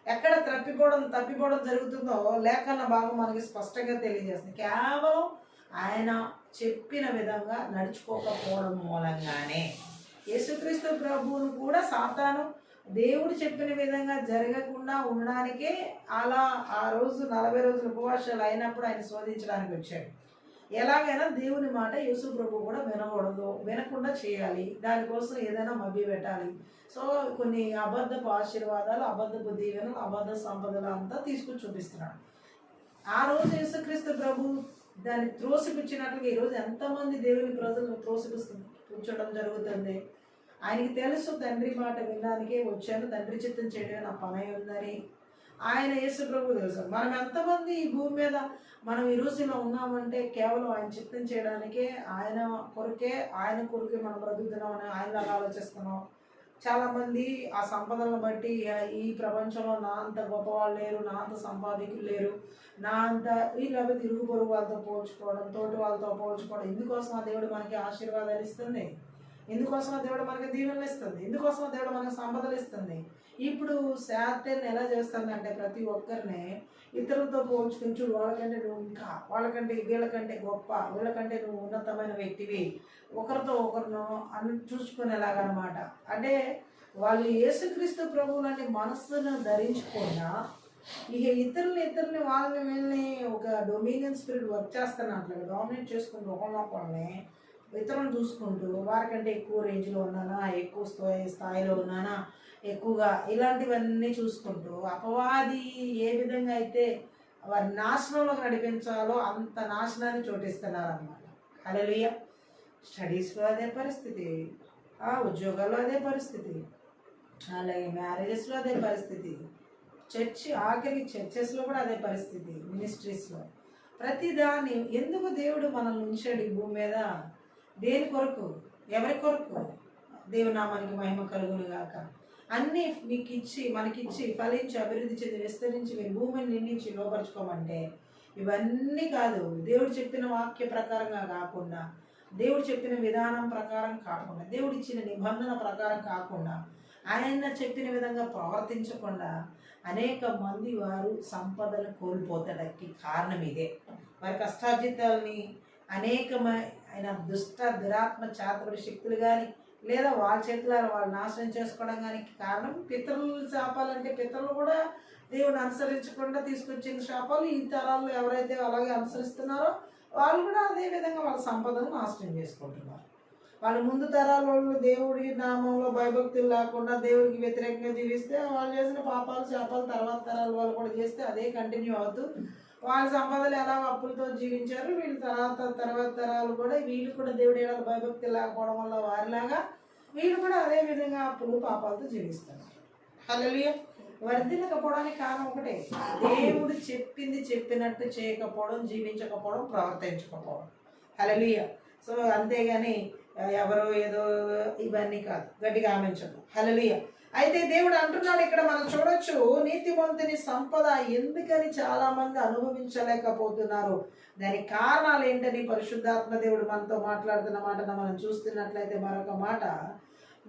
ఎక్కడ తప్పిపోవడం జరుగుతుందో లేఖన భాగం మనకి స్పష్టంగా తెలియజేస్తుంది. కేవలం ఆయన చెప్పిన విధంగా నడుచుకోకపోవడం మూలంగానే. యేసుక్రీస్తు ప్రభువును కూడా సాతాను దేవుడు చెప్పిన విధంగా జరగకుండా ఉండడానికే అలా ఆ రోజు 40 రోజుల ఉపవాసాలు అయినప్పుడు ఆయన శోధించడానికి వచ్చాడు. ఎలాగైనా దేవుని మాట యేసు ప్రభు కూడా వినకుండా చేయాలి. దానికోసం ఏదైనా మభ్య పెట్టాలి. సో కొన్ని అబద్ధపు ఆశీర్వాదాలు, అబద్ధపు దీవెనలు, అబద్ధ సంపదలు అంతా తీసుకుని చూపిస్తున్నాడు. ఆ రోజు యేసుక్రీస్తు ప్రభు దాన్ని త్రోసిపుచ్చినట్లుగా ఈరోజు ఎంతమంది దేవుని ప్రజలు త్రోసిపుచ్చడం జరుగుతుంది. ఆయనకి తెలుసు తండ్రి మాట వినడానికే వచ్చాను, తండ్రి చిత్తం చేయడం నా పని ఉందని ఆయన యేసు ప్రభు తెలుసు. మనం ఎంతమంది ఈ భూమి మీద మనం ఈ రోజు ఇలా ఉన్నామంటే కేవలం ఆయన చిత్తం చేయడానికే, ఆయన కొరకే మనం బ్రతుకుతున్నామని ఆయనలాగా ఆలోచిస్తున్నాం. చాలామంది ఆ సంపదలను బట్టి ఈ ప్రపంచంలో నా అంత గొప్పవాళ్ళు లేరు, నా అంత సంపాదికులు లేరు, నా అంత లేకపోతే ఇరుగు పొరుగు వాళ్ళతో పోల్చుకోవడం, తోటి వాళ్ళతో పోల్చుకోవడం. ఇందుకోసం ఆ దేవుడు మనకి ఆశీర్వాదాలు ఇస్తుంది, ఇందుకోసం ఆ దేవుడు మనకి దీవెనలు ఇస్తుంది, ఇందుకోసం ఆ దేవుడు మనకి సంపదలు ఇస్తుంది. ఇప్పుడు శాతాను ఎలా చేస్తుందంటే ప్రతి ఒక్కరిని ఇతరులతో పోల్చుకుని చూడు, వాళ్ళకంటే నువ్వు ఇంకా, వీళ్ళకంటే గొప్ప, వీళ్ళకంటే నువ్వు ఉన్నతమైన వ్యక్తివి, ఒకరితో ఒకరిను చూసుకునేలాగనమాట. అంటే వాళ్ళు యేసుక్రీస్తు ప్రభువు లాంటి మనస్సును ధరించకుండా ఇక ఇతరుల్ని వీళ్ళని ఒక డొమినియన్ స్పిరిట్ వర్క్ చేస్తున్నట్లుగా డామినేట్ చేసుకుంటూ ఒకళ్ళని ఇతరులను చూసుకుంటూ వారికంటే ఎక్కువ రేంజ్లో ఉన్నానా, ఎక్కువ స్థాయిలో ఉన్నానా, ఎక్కువగా ఇలాంటివన్నీ చూసుకుంటూ అపవాది ఏ విధంగా అయితే వారి నాశనంలోకి నడిపించాలో అంత నాశనాన్ని చోటిస్తున్నారన్నమాట. హల్లెలూయా. స్టడీస్లో అదే పరిస్థితి, ఉద్యోగాల్లో అదే పరిస్థితి, అలాగే మ్యారేజెస్లో అదే పరిస్థితి, ఆఖరికి చర్చెస్లో కూడా అదే పరిస్థితి, మినిస్ట్రీస్లో ప్రతిదాన్ని. ఎందుకు దేవుడు మనల్ని ఉంచాడు ఈ భూమి మీద? దేని కొరకు? ఎవరి కొరకు? దేవునామానికి మహిమ కలుగును గాక. అన్నీ మనకిచ్చి ఫలించి అభివృద్ధి చెంది విస్తరించి మీరు భూమిని నిండించి లోపరుచుకోమంటే ఇవన్నీ కాదు. దేవుడు చెప్పిన వాక్య ప్రకారంగా కాకుండా, దేవుడు చెప్పిన విధానం ప్రకారం కాకుండా, దేవుడు ఇచ్చిన నిబంధన ప్రకారం కాకుండా, ఆయన చెప్పిన విధంగా ప్రవర్తించకుండా అనేక మంది వారు సంపదలు కోల్పోతానికి కారణం ఇదే. వారి కష్టార్జితాలని అనేకమైన దురాత్మ చాతుర్య శక్తులు కానీ లేదా వాళ్ళ చేతులారా వాళ్ళు నాశనం చేసుకోవడం కానీ కారణం పితరులు శాపాలంటే పితరులు కూడా దేవుని అనుసరించకుండా తీసుకొచ్చిన శాపాలు ఈ తరాల్లో ఎవరైతే అలాగే అనుసరిస్తున్నారో వాళ్ళు కూడా అదే విధంగా వాళ్ళ సంపదను నాశనం చేసుకుంటున్నారు. వాళ్ళ ముందు తరాల వాళ్ళు దేవుడి నామంలో భయభక్తులు లేకుండా దేవుడికి వ్యతిరేకంగా జీవిస్తే వాళ్ళు చేసిన పాపాలు శాపాలు తర్వాత తరాల వాళ్ళు కూడా చేస్తే అదే కంటిన్యూ అవుతూ వాళ్ళ సంపదలు ఎలా అప్పులతో జీవించారు, వీళ్ళ తర్వాత తరాలు కూడా వీళ్ళు కూడా దేవుడి ఏడాది భయభక్తులు లేకపోవడం వల్ల వారిలాగా వీళ్ళు కూడా అదే విధంగా అప్పులు పాపాలతో జీవిస్తున్నారు. హల్లెలూయా. వర్ధిల్లకపోవడానికి కారణం ఒకటే, దేవుడు చెప్పింది చెప్పినట్టు చేయకపోవడం, జీవించకపోవడం, ప్రవర్తించకపోవడం. హల్లెలూయా. సో అంతేగాని ఎవరో ఏదో ఇవన్నీ కాదు. గట్టిగా ఆమెంచండి. హల్లెలూయా. అయితే దేవుడు అంటున్నాడు ఇక్కడ మనం చూడొచ్చు, నీతిమంతుని సంపద ఎందుకని చాలా మంది అనుభవించలేకపోతున్నారు, దానికి కారణాలు ఏంటని పరిశుద్ధాత్మ దేవుడు మనతో మాట్లాడుతున్న మాటను మనం చూస్తున్నట్లయితే మరొక మాట,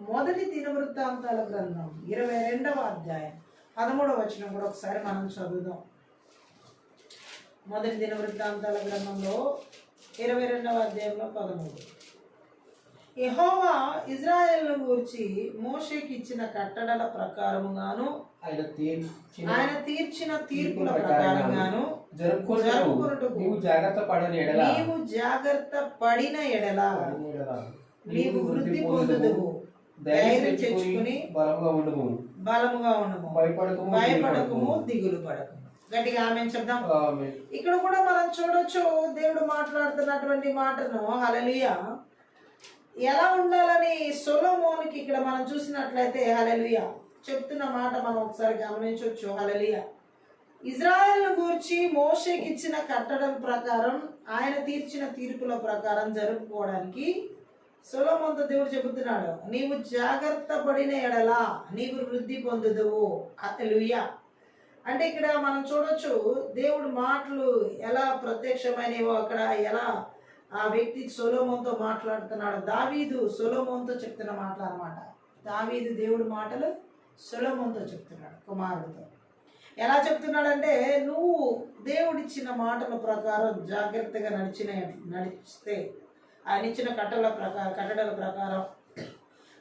మొదటి దినవృత్తాంతాల గ్రంథం 22వ అధ్యాయం 13వ వచనం కూడా ఒకసారి మనం చదువుదాం. మొదటి దినవృత్తాంతాల గ్రంథంలో 22వ అధ్యాయంలో 13. యెహోవా ఇజ్రాయేలును గూర్చి మోషేకి ఇచ్చిన కట్టడల ప్రకారముగాను ఆయన తీర్చిన తీర్పుల ప్రకారంగాను జరుపుకొనుటకు నీవు జాగ్రత్త పడిన ఎడల నీవు వృద్ధి పొందుదువు, ధైర్యం తెచ్చుకుని బలముగా ఉండుము, భయపడకము, దిగులు పడకము. గట్టిగా ఆమేన్ చెప్దాం. ఇక్కడ కూడా మనం చూడొచ్చు దేవుడు మాట్లాడుతున్నటువంటి మాటను. హల్లెలూయా. ఎలా ఉండాలని సొలొమోనుకి ఇక్కడ మనం చూసినట్లయితే హల్లెలూయా చెప్తున్న మాట మనం ఒకసారి గమనించవచ్చు. హల్లెలూయా. ఇజ్రాయెల్ను గూర్చి మోషేకి ఇచ్చిన కట్టడం ప్రకారం ఆయన తీర్చిన తీర్పుల ప్రకారం జరుపుకోవడానికి సొలొమోనుతో దేవుడు చెబుతున్నాడు, నీవు జాగ్రత్త పడిన ఎడలా నీవు వృద్ధి పొందుదువు. హల్లెలూయా. అంటే ఇక్కడ మనం చూడొచ్చు దేవుడు మాటలు ఎలా ప్రత్యక్షమైనవో, అక్కడ ఎలా ఆ వ్యక్తి సొలొమోనుతో మాట్లాడుతున్నాడు. దావీదు సొలొమోనుతో చెప్తున్న మాటలు అన్నమాట. దావీదు దేవుడి మాటలు సొలొమోనుతో చెప్తున్నాడు, కుమారుడితో. ఎలా చెప్తున్నాడంటే, నువ్వు దేవుడిచ్చిన మాటల ప్రకారం జాగ్రత్తగా నడిస్తే, ఆయన ఇచ్చిన కట్టడల ప్రకారం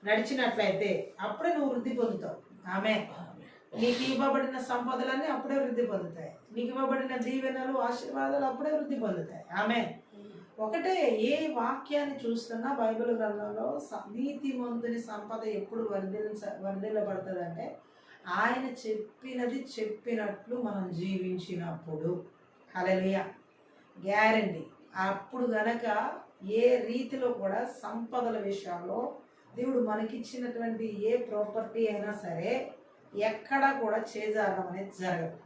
నడిచినట్లయితే అప్పుడే నువ్వు వృద్ధి పొందుతావు. ఆమేన్. నీకు ఇవ్వబడిన సంపదలన్నీ అప్పుడే వృద్ధి పొందుతాయి. నీకు ఇవ్వబడిన దీవెనలు, ఆశీర్వాదాలు అప్పుడే వృద్ధి పొందుతాయి. ఆమేన్. ఒకటే, ఏ వాక్యాన్ని చూస్తున్నా బైబిల్ గ్రంథంలో నీతిమంతుని సంపద ఎప్పుడు వర్ధిల్లబడుతుంది అంటే ఆయన చెప్పినది చెప్పినట్లు మనం జీవించినప్పుడు. హల్లెలూయా. గ్యారంటీ. అప్పుడు గనక ఏ రీతిలో కూడా సంపదల విషయాల్లో దేవుడు మనకిచ్చినటువంటి ఏ ప్రాపర్టీ అయినా సరే ఎక్కడా కూడా చేజారడం అనేది జరగదు.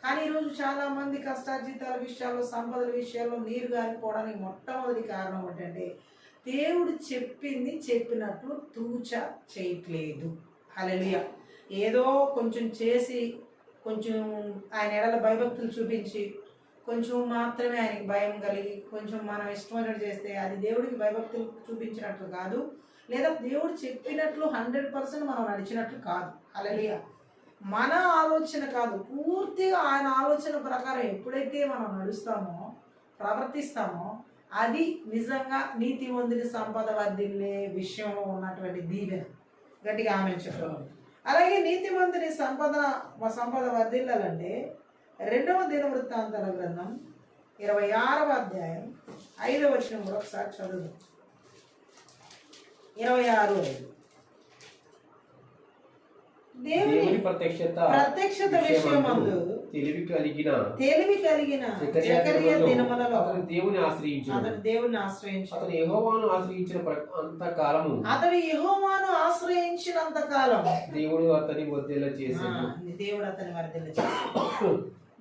కానీ ఈరోజు చాలామంది కష్టార్జితాల విషయాల్లో, సంపదల విషయాల్లో నీరు గారిపోవడానికి మొట్టమొదటి కారణం ఏంటంటే దేవుడు చెప్పింది చెప్పినట్లు తూచా చేయట్లేదు. హల్లెలూయా. ఏదో కొంచెం చేసి, కొంచెం ఆయన ఎడల భయభక్తులు చూపించి, కొంచెం మాత్రమే ఆయనకి భయం కలిగి కొంచెం మనం ఇష్టమైనట్టు చేస్తే అది దేవుడికి భయభక్తులు చూపించినట్లు కాదు, లేదా దేవుడు చెప్పినట్లు 100% మనం నడిచినట్లు కాదు. హల్లెలూయా. మన ఆలోచన కాదు, పూర్తిగా ఆయన ఆలోచన ప్రకారం ఎప్పుడైతే మనం నడుస్తామో, ప్రవర్తిస్తామో, అది నిజంగా నీతిమంతుని సంపద వర్ధిల్లే విషయంలో ఉన్నటువంటి దీవెన. గట్టిగా ఆమేన్ చెప్పాలి. అలాగే నీతిమంతుని సంపద వర్ధిల్లాలంటే 2వ దినవృత్తాంతాల గ్రంథం 26వ అధ్యాయం 5వ వచనం కూడా ఒకసారి చదువు. 26:5. దేవుని ప్రత్యక్షత విషయమందు తెలివి కలిగిన జకరియా దినములలో అతడు దేవుని ఆశ్రయించి అతడు యెహోవాను ఆశ్రయించినంత కాలం దేవుడు అతని వర్ధిల్ల చేశాడు.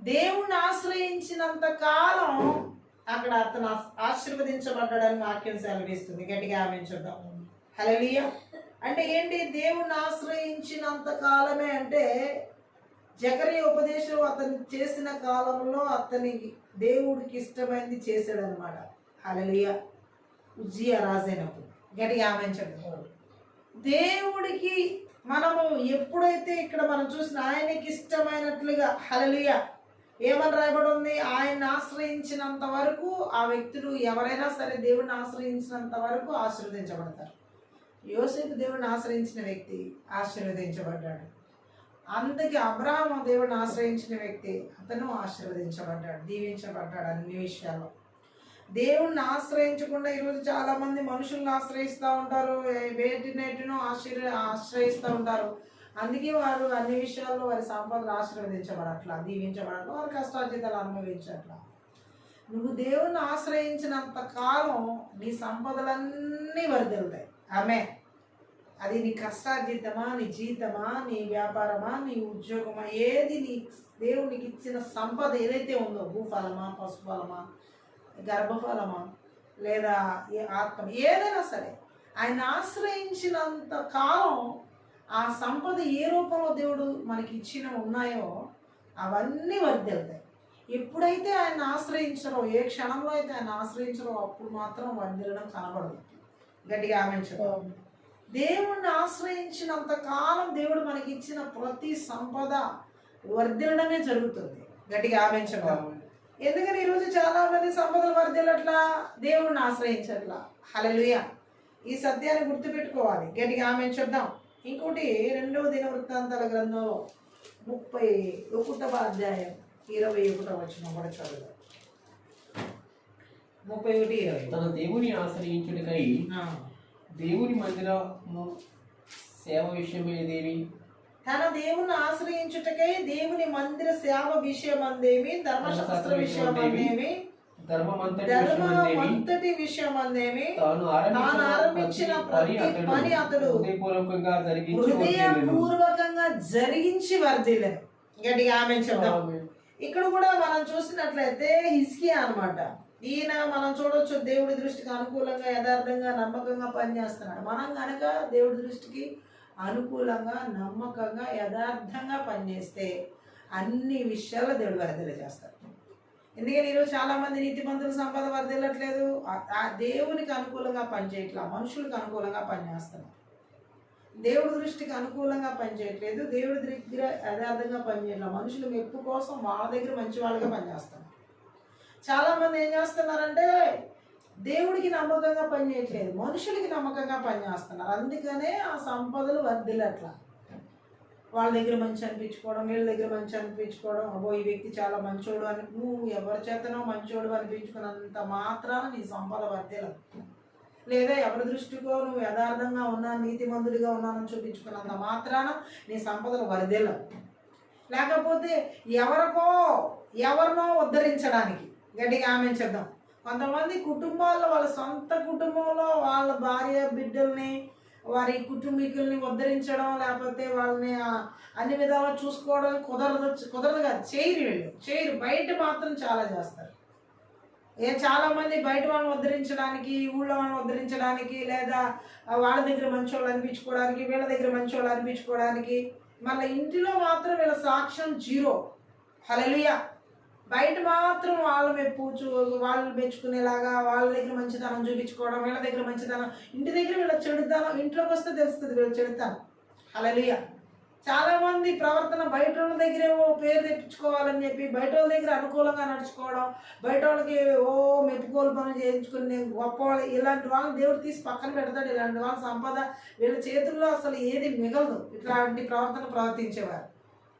దేవుణ్ణి ఆశ్రయించినంత కాలం అక్కడ అతను ఆశీర్వదించబడ్డాడని వాక్యం సెలవిస్తుంది. గట్టిగా ఆమేన్ చెప్దాం. హల్లెలూయా. అంటే ఏంటి? దేవుణ్ణి ఆశ్రయించినంత కాలమే అంటే జకరియా ఉపదేశం అతను చేసిన కాలంలో అతనికి దేవుడికి ఇష్టమైనది చేశాడనమాట. హల్లెలూయా. ఉజ్జియా రాజైనప్పుడు. గట్టిగా ఆమేన్ చెప్తాం. దేవుడికి మనము ఎప్పుడైతే ఇక్కడ మనం చూసిన ఆయనకి ఇష్టమైనట్లుగా, హల్లెలూయా, ఏమని రాయబడి ఉంది? ఆయన్ని ఆశ్రయించినంత వరకు ఆ వ్యక్తులు ఎవరైనా సరే దేవుడిని ఆశ్రయించినంత వరకు ఆశీర్వదించబడతారు. యోసేపు దేవుడిని ఆశ్రయించిన వ్యక్తి ఆశీర్వదించబడ్డాడు. అందుకే అబ్రహాము దేవుడిని ఆశ్రయించిన వ్యక్తి, అతను ఆశీర్వదించబడ్డాడు, దీవించబడ్డాడు అన్ని విషయాల్లో. దేవుణ్ణి ఆశ్రయించకుండా ఈరోజు చాలామంది మనుషులను ఆశ్రయిస్తూ ఉంటారు, వేటినెట్టునో ఆశ్రయిస్తూ ఉంటారు. అందుకే వారు అన్ని విషయాల్లో వారి సంపదలు ఆశీర్వదించబడట్లా, దీవించబడట్లా, వారి కష్టార్జితాలు అనుభవించట్లా. నువ్వు దేవుణ్ణి ఆశ్రయించినంత కాలం నీ సంపదలన్నీ వర్ధిల్లుతాయి. ఆమె అది నీ కష్టార్జితమా, నీ జీతమా, నీ వ్యాపారమా, నీ ఉద్యోగమా, ఏది నీ దేవునికి ఇచ్చిన సంపద ఏదైతే ఉందో, భూఫలమా, పశుఫలమా, గర్భఫలమా, లేదా ఆత్మ, ఏదైనా సరే ఆయన ఆశ్రయించినంత కాలం ఆ సంపద ఏ రూపంలో దేవుడు మనకి ఇచ్చిన ఉన్నాయో అవన్నీ వర్ధిల్లుతాయి. ఎప్పుడైతే ఆయన ఆశ్రయించరో, ఏ క్షణంలో అయితే ఆయన ఆశ్రయించరో అప్పుడు మాత్రం వర్ధిల్లడం కనబడదు. గట్టిగా ఆమెంచరు. దేవుణ్ణి ఆశ్రయించినంత కాలం దేవుడు మనకి ఇచ్చిన ప్రతి సంపద వర్ధిల్లడమే జరుగుతుంది. గట్టిగా ఆమెంచరు. ఎందుకని ఈరోజు చాలా మంది సంపదలు వర్ధిల్లట్లా, దేవుణ్ణి ఆశ్రయించట్లా. హల్లెలూయా. ఈ సత్యాన్ని గుర్తుపెట్టుకోవాలి. గట్టిగా ఆమె చెప్దాం. ఇంకోటి 2వ దినవృత్తాంతాల గ్రంథంలో 31వ అధ్యాయం 21వ వచనం కూడా చదువు. 31:20. తన దేవుని ఆశ్రయించుటకై దేవుని మందిరము సేవ విషయమేదేమి, తన దేవుని ఆశ్రయించుటకై దేవుని మందిర సేవ విషయమందేమి, ధర్మశాస్త్ర విషయమందేమి, ధర్మమంతటి విషయమందేమి, తాను ఆరంభించిన ప్రతి పని అతడు హృదయపూర్వకంగా జరిగించి వర్ధిల్లెను. గట్టిగా ఆమేన్ చెప్దాం. ఇక్కడ కూడా మనం చూసినట్లయితే హిజ్కియా అన్నమాట. ఈయన మనం చూడొచ్చు దేవుడి దృష్టికి అనుకూలంగా, యథార్థంగా, నమ్మకంగా పనిచేస్తున్నాడు. మనం కనుక దేవుడి దృష్టికి అనుకూలంగా, నమ్మకంగా, యథార్థంగా పనిచేస్తే అన్ని విషయాల్లో దేవుడు వర్ధిల్ల చేస్తాడు. ఎందుకని ఈరోజు చాలామంది నీతిమంతుల సంపద వర్ధిల్లట్లేదు, ఆ దేవునికి అనుకూలంగా పనిచేయట్లా, మనుషులకు అనుకూలంగా పనిచేస్తున్నారు. దేవుడి దృష్టికి అనుకూలంగా పనిచేయట్లేదు, దేవుడి దగ్గర యథార్థంగా పనిచేయట్లా, మనుషుల మెప్పు కోసం వాళ్ళ దగ్గర మంచి వాళ్ళగా పనిచేస్తున్నారు. చాలామంది ఏం చేస్తున్నారంటే దేవుడికి నమ్మకంగా పనిచేయట్లేదు, మనుషులకి నమ్మకంగా పనిచేస్తున్నారు. అందుకనే ఆ సంపదలు వర్ధిల్లట్లా. వాళ్ళ దగ్గర మంచి అనిపించుకోవడం, వీళ్ళ దగ్గర మంచి అనిపించుకోవడం, అబ్బో ఈ వ్యక్తి చాలా మంచోడు అని నువ్వు ఎవరి చేతనో మంచోడు అనిపించుకున్నంత మాత్రాన నీ సంపద వర్ధిల్లదు. లేదా ఎవరి దృష్టికో నువ్వు యథార్థంగా ఉన్నాను, నీతిమంతుడిగా ఉన్నానని చూపించుకున్నంత మాత్రాన నీ సంపదలు వర్ధిల్లవు. లేకపోతే ఎవరినో ఉద్ధరించడానికి, గట్టిగా ఆమెన్ చెప్దాం. కొంతమంది కుటుంబాల్లో, వాళ్ళ సొంత కుటుంబంలో వాళ్ళ భార్య బిడ్డల్ని, వారి కుటుంబీకుల్ని ఉద్ధరించడం, లేకపోతే వాళ్ళని అన్ని విధాలుగా చూసుకోవడం కుదరదు కాదు, చేయరు. బయట మాత్రం చాలా చేస్తారు. చాలామంది బయట వాళ్ళని ఉద్ధరించడానికి, ఊళ్ళో వాళ్ళని ఉద్ధరించడానికి, లేదా వాళ్ళ దగ్గర మంచోళ్ళు అనిపించుకోవడానికి, వీళ్ళ దగ్గర మంచోళ్ళు అనిపించుకోవడానికి, మళ్ళీ ఇంటిలో మాత్రం వీళ్ళ సాక్ష్యం 0. హల్లెలూయా. బయట మాత్రం వాళ్ళు వాళ్ళు మెచ్చుకునేలాగా వాళ్ళ దగ్గర మంచితనం చూపించుకోవడం, వీళ్ళ దగ్గర మంచితనం, ఇంటి దగ్గర వీళ్ళ చెడుతనం ఇంట్లోకి వస్తే తెలుస్తుంది వీళ్ళ చెడుతనం. హల్లెలూయా. చాలామంది ప్రవర్తన బయట వాళ్ళ దగ్గరేమో పేరు తెప్పించుకోవాలని చెప్పి బయట వాళ్ళ దగ్గర అనుకూలంగా నడుచుకోవడం, బయట వాళ్ళకి మెప్పుకోలు పనులు చేయించుకుని గొప్ప వాళ్ళు, ఇలాంటి వాళ్ళని దేవుడు తీసి పక్కన పెడతాడు. ఇలాంటి వాళ్ళ సంపద వీళ్ళ చేతుల్లో అసలు ఏది మిగలదు. ఇట్లాంటి ప్రవర్తించేవారు.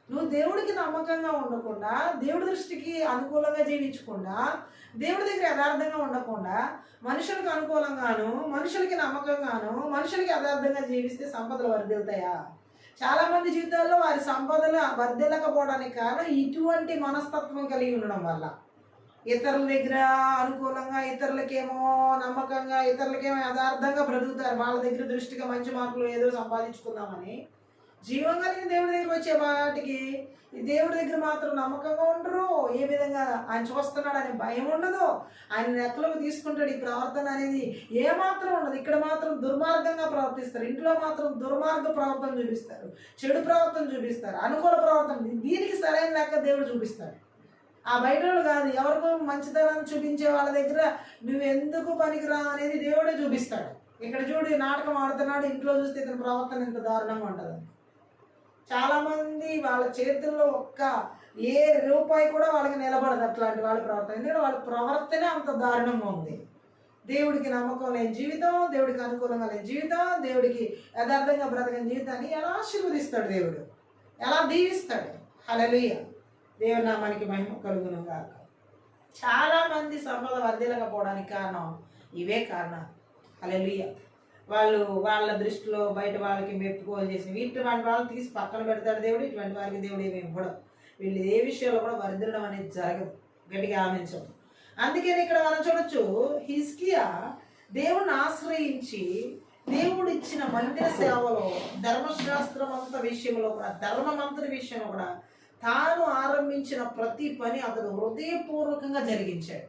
నువ్వు దేవుడికి నమ్మకంగా ఉండకుండా, దేవుడి దృష్టికి అనుకూలంగా జీవించకుండా, దేవుడి దగ్గర యథార్థంగా ఉండకుండా, మనుషులకు అనుకూలంగాను, మనుషులకి నమ్మకంగాను, మనుషులకి యథార్థంగా జీవిస్తే సంపదలు వర్ధిల్తాయా? చాలామంది జీవితాల్లో వారి సంపదలు వర్ధిల్లకపోవడానికి కారణం ఇటువంటి మనస్తత్వం కలిగి ఉండడం వల్ల. ఇతరుల దగ్గర అనుకూలంగా, ఇతరులకేమో నమ్మకంగా, ఇతరులకేమో యథార్థంగా బ్రతుకుతారు. వాళ్ళ దగ్గర దృష్టిగా మంచి మార్కులు ఏదో సంపాదించుకుందామని జీవం కలిగిన దేవుడి దగ్గర వచ్చే వాటికి దేవుడి దగ్గర మాత్రం నమ్మకంగా ఉండరు. ఏ విధంగా ఆయన చూస్తున్నాడు అనే భయం ఉండదు. ఆయన లెక్కలోకి తీసుకుంటాడు. ఈ ప్రవర్తన అనేది ఏమాత్రం ఉండదు. ఇక్కడ మాత్రం దుర్మార్గంగా ప్రవర్తిస్తారు, ఇంట్లో మాత్రం దుర్మార్గ ప్రవర్తన చూపిస్తారు, చెడు ప్రవర్తన చూపిస్తారు, అనుకూల ప్రవర్తన. దీనికి సరైన లెక్క దేవుడు చూపిస్తాడు. ఆ బయట వాళ్ళు కాదు, ఎవరికో మంచితనాన్ని చూపించే వాళ్ళ దగ్గర నువ్వు ఎందుకు పనికిరా అనేది దేవుడే చూపిస్తాడు. ఇక్కడ చూడు, నాటకం ఆడుతున్నాడు, ఇంట్లో చూస్తే ఇతని ప్రవర్తన ఎంత దారుణంగా ఉంటుంది. చాలామంది వాళ్ళ చేతుల్లో ఏ రూపాయి కూడా వాళ్ళకి నిలబడదు అట్లాంటి వాళ్ళ ప్రవర్తన. ఎందుకంటే వాళ్ళ ప్రవర్తనే అంత దారుణంగా ఉంది. దేవుడికి నమ్మకం లేని జీవితం, దేవుడికి అనుకూలంగా లేని జీవితం, దేవుడికి యథార్థంగా బ్రతకని జీవితాన్ని ఎలా ఆశీర్వదిస్తాడు దేవుడు, ఎలా దీవిస్తాడు. హల్లెలూయా. దేవుని నామానికి మహిమ కలుగును గాక. చాలామంది సంపద వర్ధిల్లకపోవడానికి కారణం ఇవే కారణాలు. హల్లెలూయా. వాళ్ళు వాళ్ళ దృష్టిలో బయట వాళ్ళకి మెప్పుకోలు చేసి ఇటువంటి వాళ్ళని తీసి పక్కన పెడతాడు దేవుడు. ఇటువంటి వారికి దేవుడు ఏమి ఇవ్వడం. వీళ్ళు ఏ విషయంలో కూడా వర్ధిల్లడం అనేది జరగదు. గట్టిగా ఆమెంచడం. అందుకని ఇక్కడ మనం చూడొచ్చు, హిజ్కియా దేవుణ్ణి ఆశ్రయించి దేవుడు ఇచ్చిన మందిర సేవలో ధర్మశాస్త్రం అంత విషయంలో కూడా, ధర్మమంతటి విషయంలో కూడా తాను ఆరంభించిన ప్రతి పని అతడు హృదయపూర్వకంగా జరిగించాడు.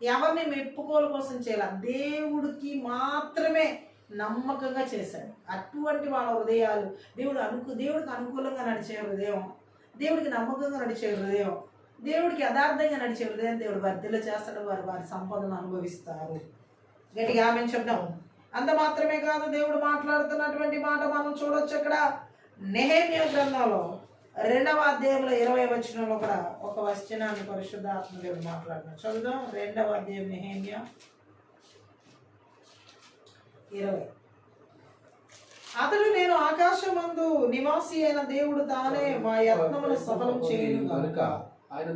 ఎవరిని మెప్పుకోలు కోసం చేయాల, దేవుడికి మాత్రమే నమ్మకంగా చేశాడు. అటువంటి వాళ్ళ హృదయాలు దేవుడికి అనుకూలంగా నడిచే హృదయం, దేవుడికి నమ్మకంగా నడిచే హృదయం, దేవుడికి యథార్థంగా నడిచే హృదయం దేవుడు వర్ధిల్ల చేస్తాడు. వారి సంపదను అనుభవిస్తారు. గట్టిగా ఆమేన్ చెప్దాం. అంత మాత్రమే కాదు, దేవుడు మాట్లాడుతున్నటువంటి మాట మనం చూడొచ్చు. అక్కడ నెహెమ్యా గ్రంథంలో 2వ అధ్యాయంలో 20వ వచనంలో కూడా ఒక వచనాన్ని పరిశుద్ధాత్మ దేవుడు మాట్లాడుతున్నాడు. చదువుదాం. 2వ అధ్యాయం నెహెమ్యా 20. అతడు నేను ఆకాశమందు నివాసి అయిన దేవుడు తానే మా యత్నమును సఫలం చేయను కనుక ఆయన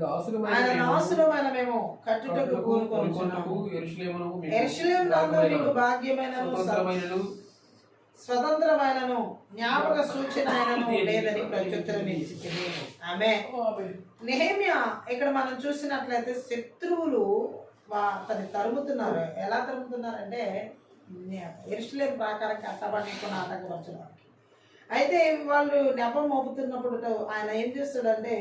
నాశనమైన మేము కట్టుటకు కోరుకొనుచున్నాము. యెరూషలేమునందు నీకు భాగ్యమైనను స్వతంత్రమైనను జ్ఞాపక సూచన అయినను లేదని ప్రత్యుత్తరం ఇచ్చింది. ఆమె నెహెమ్యా ఇక్కడ మనం చూసినట్లయితే శత్రువులు అతన్ని తరుముతున్నారు. ఎలా తరుముతున్నారంటే యెరూషలేము ప్రాకారం కట్టబడిన ఆటంకపరచడానికి. అయితే వాళ్ళు నెపం మోపుతున్నప్పుడు ఆయన ఏం చేస్తాడంటే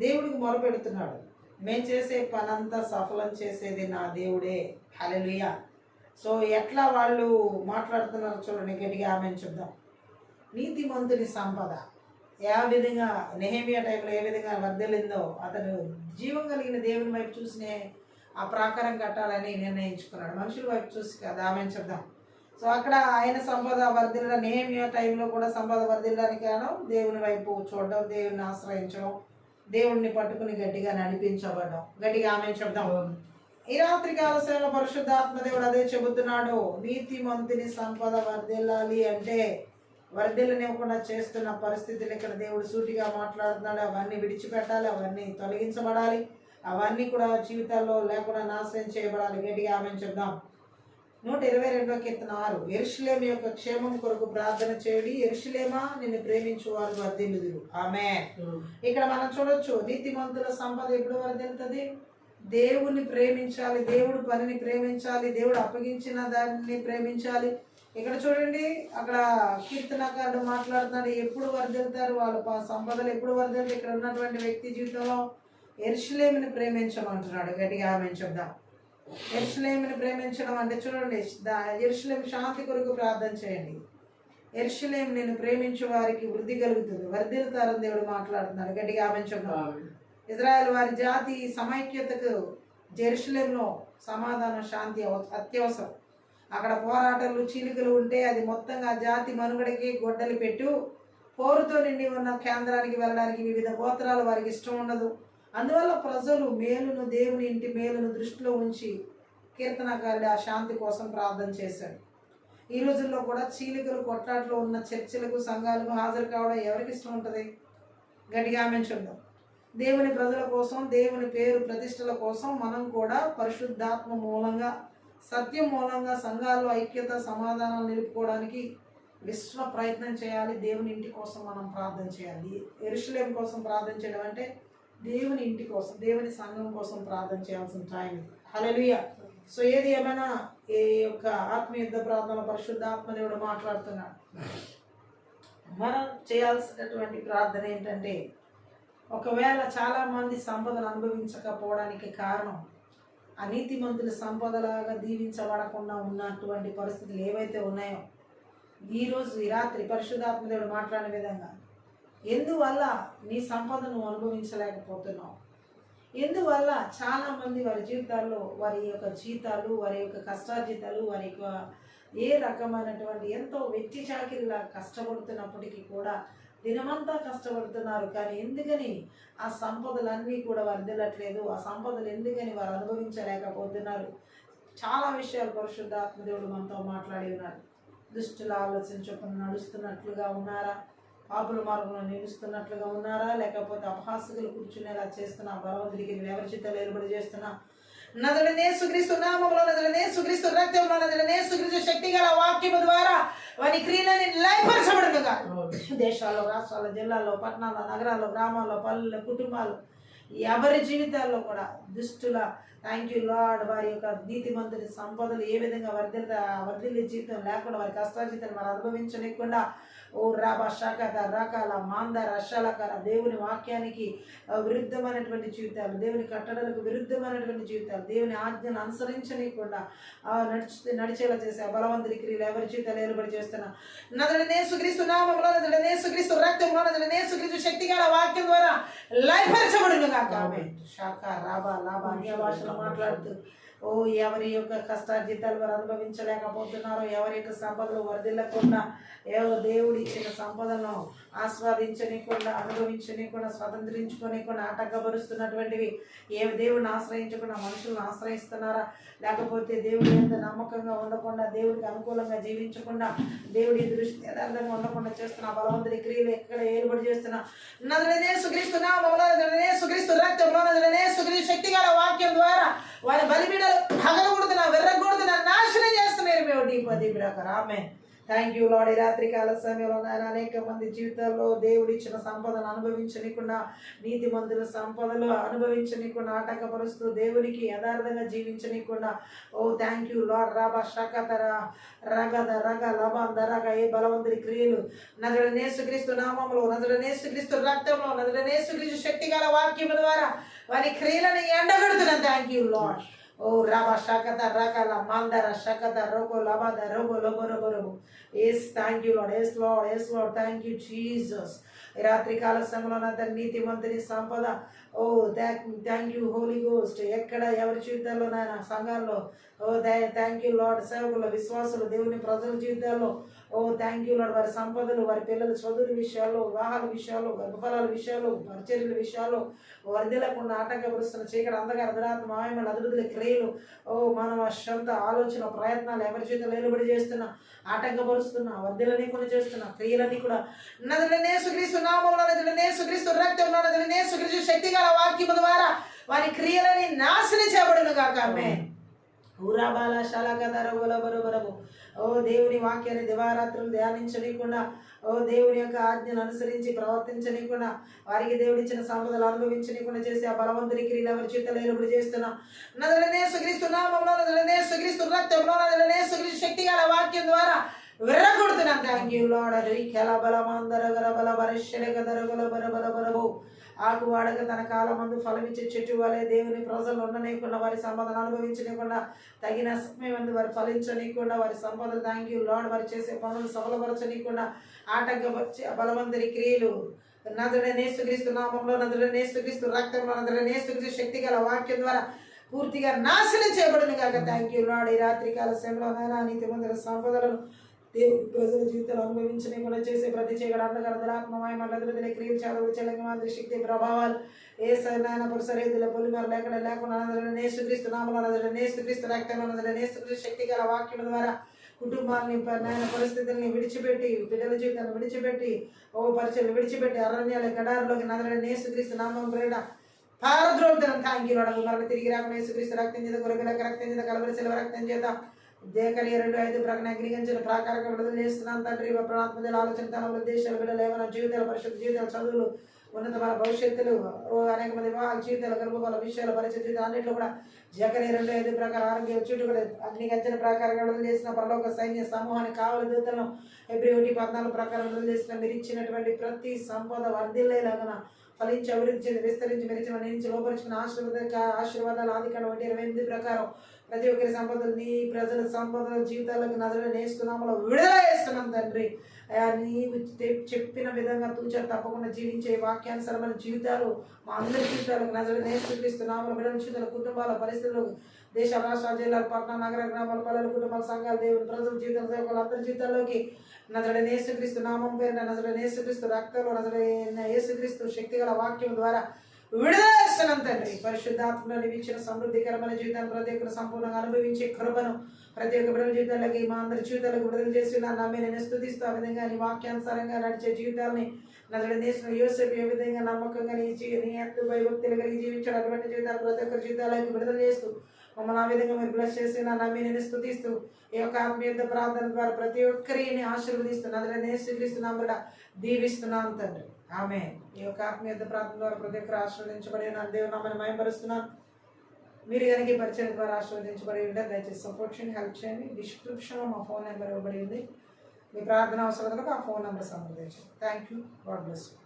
దేవుడికి మొరపెడుతున్నాడు. మేము చేసే పనంతా సఫలం చేసేది నా దేవుడే. హల్లెలూయా. సో ఎట్లా వాళ్ళు మాట్లాడుతున్నారు చూడండి. గట్టిగా ఆమేన్ చెప్దాం. నీతిమంతుని సంపద ఏ విధంగా నెహెమ్యా టైంలో ఏ విధంగా వర్ధిల్లిందో, అతను జీవం కలిగిన దేవుని వైపు చూసినే ఆ ప్రాకారం కట్టాలని నిర్ణయించుకున్నాడు. మనుషుల వైపు చూసి కదా. ఆమేన్ చెప్దాం. సో అక్కడ ఆయన సంపద వర్ధిల్లడం, నెహెమ్యా టైంలో కూడా సంపద వర్ధిల్లడానికి కారణం దేవుని వైపు చూడడం, దేవుని ఆశ్రయించడం, దేవుడిని పట్టుకుని గట్టిగా నడిపించబడ్డం. గట్టిగా ఆమేన్ చెప్దాం. ఈ రాత్రి కాల సమయంలో పరిశుద్ధాత్మ దేవుడు అదే చెబుతున్నాడు. నీతిమంతుని సంపద వర్ధిల్లాలి అంటే వర్ధిల్లనివ్వకుండా చేస్తున్న పరిస్థితులు ఇక్కడ దేవుడు సూటిగా మాట్లాడుతున్నాడు. అవన్నీ విడిచిపెట్టాలి, అవన్నీ తొలగించబడాలి, అవన్నీ కూడా జీవితాల్లో లేకుండా నాశనం చేయబడాలి. గట్టిగా ఆమేన్ చెప్దాం. 122వ కీర్తన 6. యెరూషలేము యొక్క క్షేమం కొరకు ప్రార్థన చేయుడి, యెరూషలేమా నిన్ను ప్రేమించు వారు వర్ధిల్లుదురు. ఆమేన్. ఇక్కడ మనం చూడొచ్చు, నీతిమంతుల సంపద ఎప్పుడు వర్ధిల్లుతుంది? దేవుని ప్రేమించాలి, దేవుడు పనిని ప్రేమించాలి, దేవుడు అప్పగించిన దాన్ని ప్రేమించాలి. ఇక్కడ చూడండి, అక్కడ కీర్తనకారుడు మాట్లాడుతున్నాడు. ఎప్పుడు వర్ధిల్లుతారు వాళ్ళ సంపదలు, ఎప్పుడు వర్ధిల్లుతారు? ఇక్కడ ఉన్నటువంటి వ్యక్తి జీవితంలో యెరూషలేముని ప్రేమించమంటున్నాడు. గట్టిగా ఆమేన్ చెప్దాం. యెరూషలేముని ప్రేమించడం అంటే చూడండి, యెరూషలేము శాంతి కొరకు ప్రార్థన చేయండి. యెరూషలేము నేను ప్రేమించు వారికి వృద్ధి కలుగుతుంది, వర్ధిల్లుతారని దేవుడు మాట్లాడుతున్నాడు. గట్టిగా ఆమేన్ చెప్దాం. ఇజ్రాయెల్ వారి జాతి సమైక్యతకు యెరూషలేములో సమాధానం, శాంతి అత్యవసరం. అక్కడ పోరాటాలు, చీలికలు ఉంటే అది మొత్తంగా జాతి మనుగడకి గొడ్డలి పెట్టు. పోరుతో నిండి ఉన్న కేంద్రానికి వెళ్ళడానికి వివిధ గోత్రాలు వారికి ఇష్టం ఉండదు. అందువల్ల ప్రజలు మేలును, దేవుని ఇంటి మేలును దృష్టిలో ఉంచి కీర్తనకారుడు ఆ శాంతి కోసం ప్రార్థన చేశాడు. ఈ రోజుల్లో కూడా చీలికలు, కొట్లాట్లు ఉన్న చర్చిలకు, సంఘాలకు హాజరు కావడం ఎవరికి ఇష్టం ఉంటుంది? గట్టిగా ఆమేన్ చెప్దాం. దేవుని ప్రజల కోసం, దేవుని పేరు ప్రతిష్టల కోసం మనం కూడా పరిశుద్ధాత్మ మూలంగా, సత్యం మూలంగా సంఘాల్లో ఐక్యత, సమాధానాలు నిలుపుకోవడానికి విశ్వ ప్రయత్నం చేయాలి. దేవుని ఇంటి కోసం మనం ప్రార్థన చేయాలి. యెరూషలేము కోసం ప్రార్థన చేయడం అంటే దేవుని ఇంటి కోసం, దేవుని సంఘం కోసం ప్రార్థన చేయాల్సిన టైం ఇది. హల్లెలూయా. సో ఏది ఏమైనా ఈ యొక్క ఆత్మీయుద్ధ ప్రార్థన పరిశుద్ధాత్మ దేవుడు మాట్లాడుతున్నాడు. మనం చేయాల్సినటువంటి ప్రార్థన ఏంటంటే, ఒకవేళ చాలామంది సంపదను అనుభవించకపోవడానికి కారణం ఆ నీతిమంతుల సంపదలాగా దీవించబడకుండా ఉన్నటువంటి పరిస్థితులు ఏవైతే ఉన్నాయో, ఈరోజు ఈ రాత్రి పరిశుద్ధాత్మ దేవుడు మాట్లాడిన విధంగా ఎందువల్ల నీ సంపదను అనుభవించలేకపోతున్నావు, ఎందువల్ల చాలామంది వారి జీవితాల్లో వారి యొక్క జీతాలు, వారి యొక్క కష్టార్జితాలు, వారి యొక్క ఏ రకమైనటువంటి ఎంతో వెట్టి చాకిరిలా కష్టపడుతున్నప్పటికీ కూడా దినమంతా కష్టపడుతున్నారు, కానీ ఎందుకని ఆ సంపదలన్నీ కూడా వర్ధిల్లట్లేదు? ఆ సంపదలు ఎందుకని వారు అనుభవించలేకపోతున్నారు? చాలా విషయాలు పరిశుద్ధాత్మ దేవుడు మనతో మాట్లాడి ఉన్నారు. దుష్టుల ఆలోచన చొప్పున నడుస్తున్నట్లుగా ఉన్నారా, పాపుల మార్గంలో నిలుస్తున్నట్లుగా ఉన్నారా, లేకపోతే అపహాసకులు కూర్చునేలా చేస్తున్నా, బలవంతుడికి ఎవరి చిత్తాలు ఏర్పడి చేస్తున్నా, నజరేయుడైన యేసుక్రీస్తు నామములో, నజరేయుడైన యేసుక్రీస్తు రక్తంలో, నజరేయుడైన యేసుక్రీస్తు శక్తి గల వాక్యము ద్వారా వారి క్రియలని లయపరచబడునుగా. దేశాల్లో, రాష్ట్రాల్లో, జిల్లాల్లో, పట్టణాల్లో, నగరాల్లో, గ్రామాల్లో, పల్లెల్లో, కుటుంబాలు, ఎవరి జీవితాల్లో కూడా దుష్టుల థ్యాంక్ యూ లార్డ్ వారి యొక్క నీతిమంతుని సంపదలు ఏ విధంగా వర్ధిల్లే జీవితం లేకుండా, వారి కష్టాజీతాన్ని వారు అనుభవించలేకుండా, ఓ రాబా శాఖత రకాల మాందర అశాలకర దేవుని వాక్యానికి విరుద్ధమైనటువంటి జీవితాలు, దేవుని కట్టడలకు విరుద్ధమైనటువంటి జీవితాలు, దేవుని ఆజ్ఞను అనుసరించనీయకుండా నడిచేలా చేసే బలవంతుడి క్రియలు ఎవరి జీవితాలు ఏర్పడి చేస్తున్నా, నజరేయుడైన యేసుక్రీస్తు నామములో, నజరేయుడైన యేసుక్రీస్తు రక్తంలో, నజరేయుడైన యేసుక్రీస్తు శక్తి గల వాక్యం ద్వారా లయపరచబడును గాక. ఆమేన్. శాఖ రాబా లాభా అన్య భాషలో మాట్లాడుతూ ఓ ఎవరి యొక్క కష్టార్జితాలు వారు అనుభవించలేకపోతున్నారో, ఎవరి యొక్క సంపదలు వర్ధిల్లకుండా, దేవుడు ఇచ్చిన సంపదను ఆస్వాదించనీయకుండా, అనుభవించనీయకుండా, స్వతంత్రించుకోనీయకుండా ఆటంకపరుస్తున్నటువంటివి దేవుడిని ఆశ్రయించకుండా మనుషులను ఆశ్రయిస్తున్నారా, లేకపోతే దేవుడి ఎంత నమ్మకంగా ఉండకుండా, దేవుడికి అనుకూలంగా జీవించకుండా, దేవుడి దృష్టి యథార్థంగా ఉండకుండా చేస్తున్న బలవంతుడి క్రియలు ఎక్కడ ఏర్పాటు చేస్తున్నా, నజరేయుడైన యేసుక్రీస్తు నామములో, నజరేయుడైన యేసుక్రీస్తు రక్తంలో, నజరేయుడైన యేసుక్రీస్తు శక్తి గల వాక్యం ద్వారా వారి బలిపీఠాలు పగలగొడుతున్నా, వెర్రగొడుతున్నా, నాశనం చేస్తున్నారు మేము డీపది ప్రకారం. ఆమేన్. Thank you Lord. ఈ రాత్రికాల సమయంలో నాయన అనేక మంది జీవితాల్లో దేవుడు ఇచ్చిన సంపదను అనుభవించనీయకుండా, నీతిమంతుల సంపదలు అనుభవించనీయకుండా ఆటంకపరుస్తూ, దేవునికి యథార్థంగా జీవించనీయకుండా, ఓ థ్యాంక్ యూ లార్డ్. రాబా శాఖతర రగద రగ లబంద రగ ఏ బలవంతుడి క్రియలు నజరేయుడైన యేసుక్రీస్తు నామములో, నజరేయుడైన యేసుక్రీస్తు రక్తంలో, నజరేయుడైన యేసుక్రీస్తు శక్తి గల వాక్యము ద్వారా వారి క్రియలను ఎండగడుతున్నాను. Thank you Lord. ఓ రాబా శాఖత రకాల మాందర శాఖత రోగో లబాద రోగో లోబో రోబో రోబో. Yes thank you Lord. Yes Lord, yes Lord. Thank you Jesus. ఈ రాత్రికాల సమయంలో నా నీతిమంతుని సంపద, ఓ థ్యాంక్ యూ హోలీ గోస్ట్. ఎక్కడ ఎవరి జీవితాల్లో నాయన సంఘాల్లో, ఓ థ్యాంక్ యూ లార్డ్. సేవకులు, విశ్వాసులు, దేవుని ప్రజల జీవితాల్లో, ఓ థ్యాంక్ యూ లార్డ్. వారి సంపదలు, వారి పిల్లల చదువుల విషయాల్లో, వివాహాల విషయాల్లో, గర్భఫలాల విషయాల్లో, పరిచర్యల విషయాల్లో వర్ధిల్లకుండా ఆటంకపరుస్తున్న చీకటి అంధకార దురాత్మ మాయమైన అభివృద్ధుల క్రియలు, ఓ మానవ సొంత ఆలోచన ప్రయత్నాలు ఎవరి జీవితంలో ఏలుబడి చేస్తున్నా, ఆటంకపరుస్తున్నా, వర్ధిల్లనీయకుండా చేస్తున్నా క్రియలన్నీ కూడా నజరేయుడైన యేసుక్రీస్తు నామములో, నజరేయుడైన యేసుక్రీస్తు రక్తంలో, నజరేయుడైన యేసుక్రీస్తు శక్తి గల వాక్యము ద్వారా వారి క్రియలని నాశనం చేయబడును గాక. ఆమేన్. ఊరాబాల శాలకదర బరబరబు. ఓ దేవుని వాక్యాన్ని దివారాత్రులు ధ్యానించనీయకుండా, ఓ దేవుని యొక్క ఆజ్ఞను అనుసరించి ప్రవర్తించనీయకుండా, వారికి దేవుడిచ్చిన సంపదలు అనుభవించనీయకుండా చేసి ఆ బలవంతుని క్రియలు ఎవరి జీవితంలో ఏలుబడి చేస్తున్నా, నజరేయుడైన యేసుక్రీస్తు నామములో, నజరేయుడైన యేసుక్రీస్తు రక్తంలో, నజరేయుడైన యేసుక్రీస్తు శక్తి గల వాక్యం ద్వారా విర్రగొడుతున్నాను. Thank you Lord. కెల బలమందర గర బల బరశెల గదర గల బర బర బరబో. ఆకు వాడక తన కాలమందు ఫలమిచ్చే చెట్టు వలె దేవుని ప్రజలు ఉండనీయకుండా, వారి సంపదను అనుభవించనీయకుండా, తగిన సమయం వారు ఫలించనీయకుండా, వారి సంపదలు థ్యాంక్ యూ లార్డ్ వారు చేసే పనులు సఫలపరచనీయకుండా ఆటంకపరిచి బలవంతుని క్రియలు నజరేయుడైన యేసుక్రీస్తు నామములో, నజరేయుడైన యేసుక్రీస్తు రక్తంలో, నజరేయుడైన యేసుక్రీస్తు శక్తి గల వాక్యం ద్వారా పూర్తిగా నాశనం చేయబడును గాక. Thank you Lord. ఈ రాత్రికాల సమయంలో నాయన నీతిమంతుల సంపదలను దేవుడి ప్రజల జీవితాలు అనుభవించనీయకుండా చేసే ప్రతి చీకటి అంధకార దురాత్మమయ మల్లదుల క్రియలు చదువు చెల్లకి మాదిరి శక్తి ప్రభావాలు ఏ సరైన పురుషరేదుల పొలిమర లేకుండా నజరేయుడైన యేసుక్రీస్తు నామములో, నజరేయుడైన యేసుక్రీస్తు రక్తంలో, నజరేయుడైన యేసుక్రీస్తు శక్తి గల వాక్యం ద్వారా కుటుంబాన్ని నాయన పరిస్థితుల్ని విడిచిపెట్టి, బిడ్డల జీవితాన్ని విడిచిపెట్టి, ఓ పరిచయం విడిచిపెట్టి అరణ్యాల గడారులోకి నజరేయుడైన యేసుక్రీస్తు నామం ప్రేరణ పారద్రోలుతున్నాను. Thank you Lord. మరణ తిరిగి రాకుండా యేసుక్రీస్తు రక్తం చేత, గొర్రెపిల్ల రక్తం చేత, కలవరి శిలువ రక్తం చేత, దేకలియ 2:5 ప్రకటన అగ్నిగంచిన ప్రాకారంగా విడుదల చేస్తున్నాను తండ్రి. ప్రాణాత్మల ఆలోచన, తన ఉద్దేశాలు, బిడ్డలు ఏమైనా జీవితాలు, పరిశుద్ధ జీవితాలు, చదువులు, ఉన్నతమైన భవిష్యత్తులు, అనేక మంది వివాహ జీవితాలు, గర్భఫల విషయాలు, పరిచయ జీవితాలు అన్నింటిలో కూడా జకరియా 2:5 ప్రకారం ఆరోగ్య చుట్టూ కూడా అగ్నిగంచిన ప్రాకారంగా విడుదల చేసిన పరలోక సైన్య సమూహాన్ని కావలి దూతలను February 1:14 ప్రకారం విడుదల చేసిన మీరు ఇచ్చినటువంటి ప్రతి సంపద వర్ధిల్లేలాగన ఫలించి అభివృద్ధి విస్తరించి మెరిచిన నుంచి లోపరుచుకున్న ఆశీర్వాదాలు ఆదికాండ 1:28 ప్రకారం ప్రతి ఒక్కరి సంపదలు నీ ప్రజల సంపదల జీవితాలకు నజరేయుడైన యేసు నామములో విడుదల చేస్తున్నాం తండ్రి. నీవు చెప్పిన విధంగా తూచా తప్పకుండా జీవించే వాక్యానుసరమైన జీవితాలు మా అందరి జీవితాలకు నజరేయుడైన యేసు నామములో విడుదల జీవితాల కుటుంబాల పరిస్థితులు, దేశ రాష్ట్ర జిల్లాలు, పట్టణ నగర గ్రామాల పల్లెల కుటుంబాల సంఘాలు, దేవుని ప్రజల జీవితాల సేవకులు అందరి జీవితాల్లోకి నజరేయుడైన యేసుక్రీస్తు నామం పేరున, నజరేయుడైన యేసుక్రీస్తు రక్తంలో, నజరేయుడైన యేసుక్రీస్తు శక్తిగల వాక్యం ద్వారా విడుదల చేస్తున్నాం తండ్రి. పరిశుద్ధాత్మలో ఇచ్చిన సమృద్ధికరమైన జీవితాన్ని ప్రతి ఒక్కరు సంపూర్ణంగా అనుభవించే కృపను ప్రతి ఒక్క బిడ్డల జీవితాలకి మా అందరి జీవితాలకు విడుదల చేసి నమ్మి నేను స్తుతిస్తూ ఆ విధంగా నీ వాక్యానుసారంగా నడిచే జీవితాన్ని నజరేయుడైన యేసు యోసేపు ఏ విధంగా నమ్మకంగా నీ భయభక్తులు కలిగి జీవించాడు అటువంటి జీవితాలు ప్రతి ఒక్కరి జీవితాలకు విడుదల చేస్తూ మమ్మల్ని ఆ విధంగా మీరు బ్లెస్ చేసి నమ్మి నేను స్తుతిస్తూ ఈ యొక్క ఆత్మీయ ప్రార్థన ద్వారా ప్రతి ఒక్కరిని ఆశీర్వదిస్తూ నజరేయుడైన యేసుక్రీస్తు నామమున దీవిస్తున్నాను తండ్రి. ఆమేన్. ఈ యొక్క ఆత్మీయ ప్రార్థన ద్వారా ప్రతి ఒక్కరు ఆశీర్వదించబడి నా దేవుని నామమున మహిమపరుస్తున్నాను. మీరు కనుక ఈ పరిచయం ద్వారా ఆశీర్వదించబడి ఉంటే దయచేసి సపోర్ట్ చేయండి, హెల్ప్ చేయండి. డిస్క్రిప్షన్లో మా ఫోన్ నెంబర్ ఇవ్వబడి ఉంది. మీ ప్రార్థన అవసరాలకు ఆ ఫోన్ నెంబర్ సంప్రదించండి. Thank you. God bless you.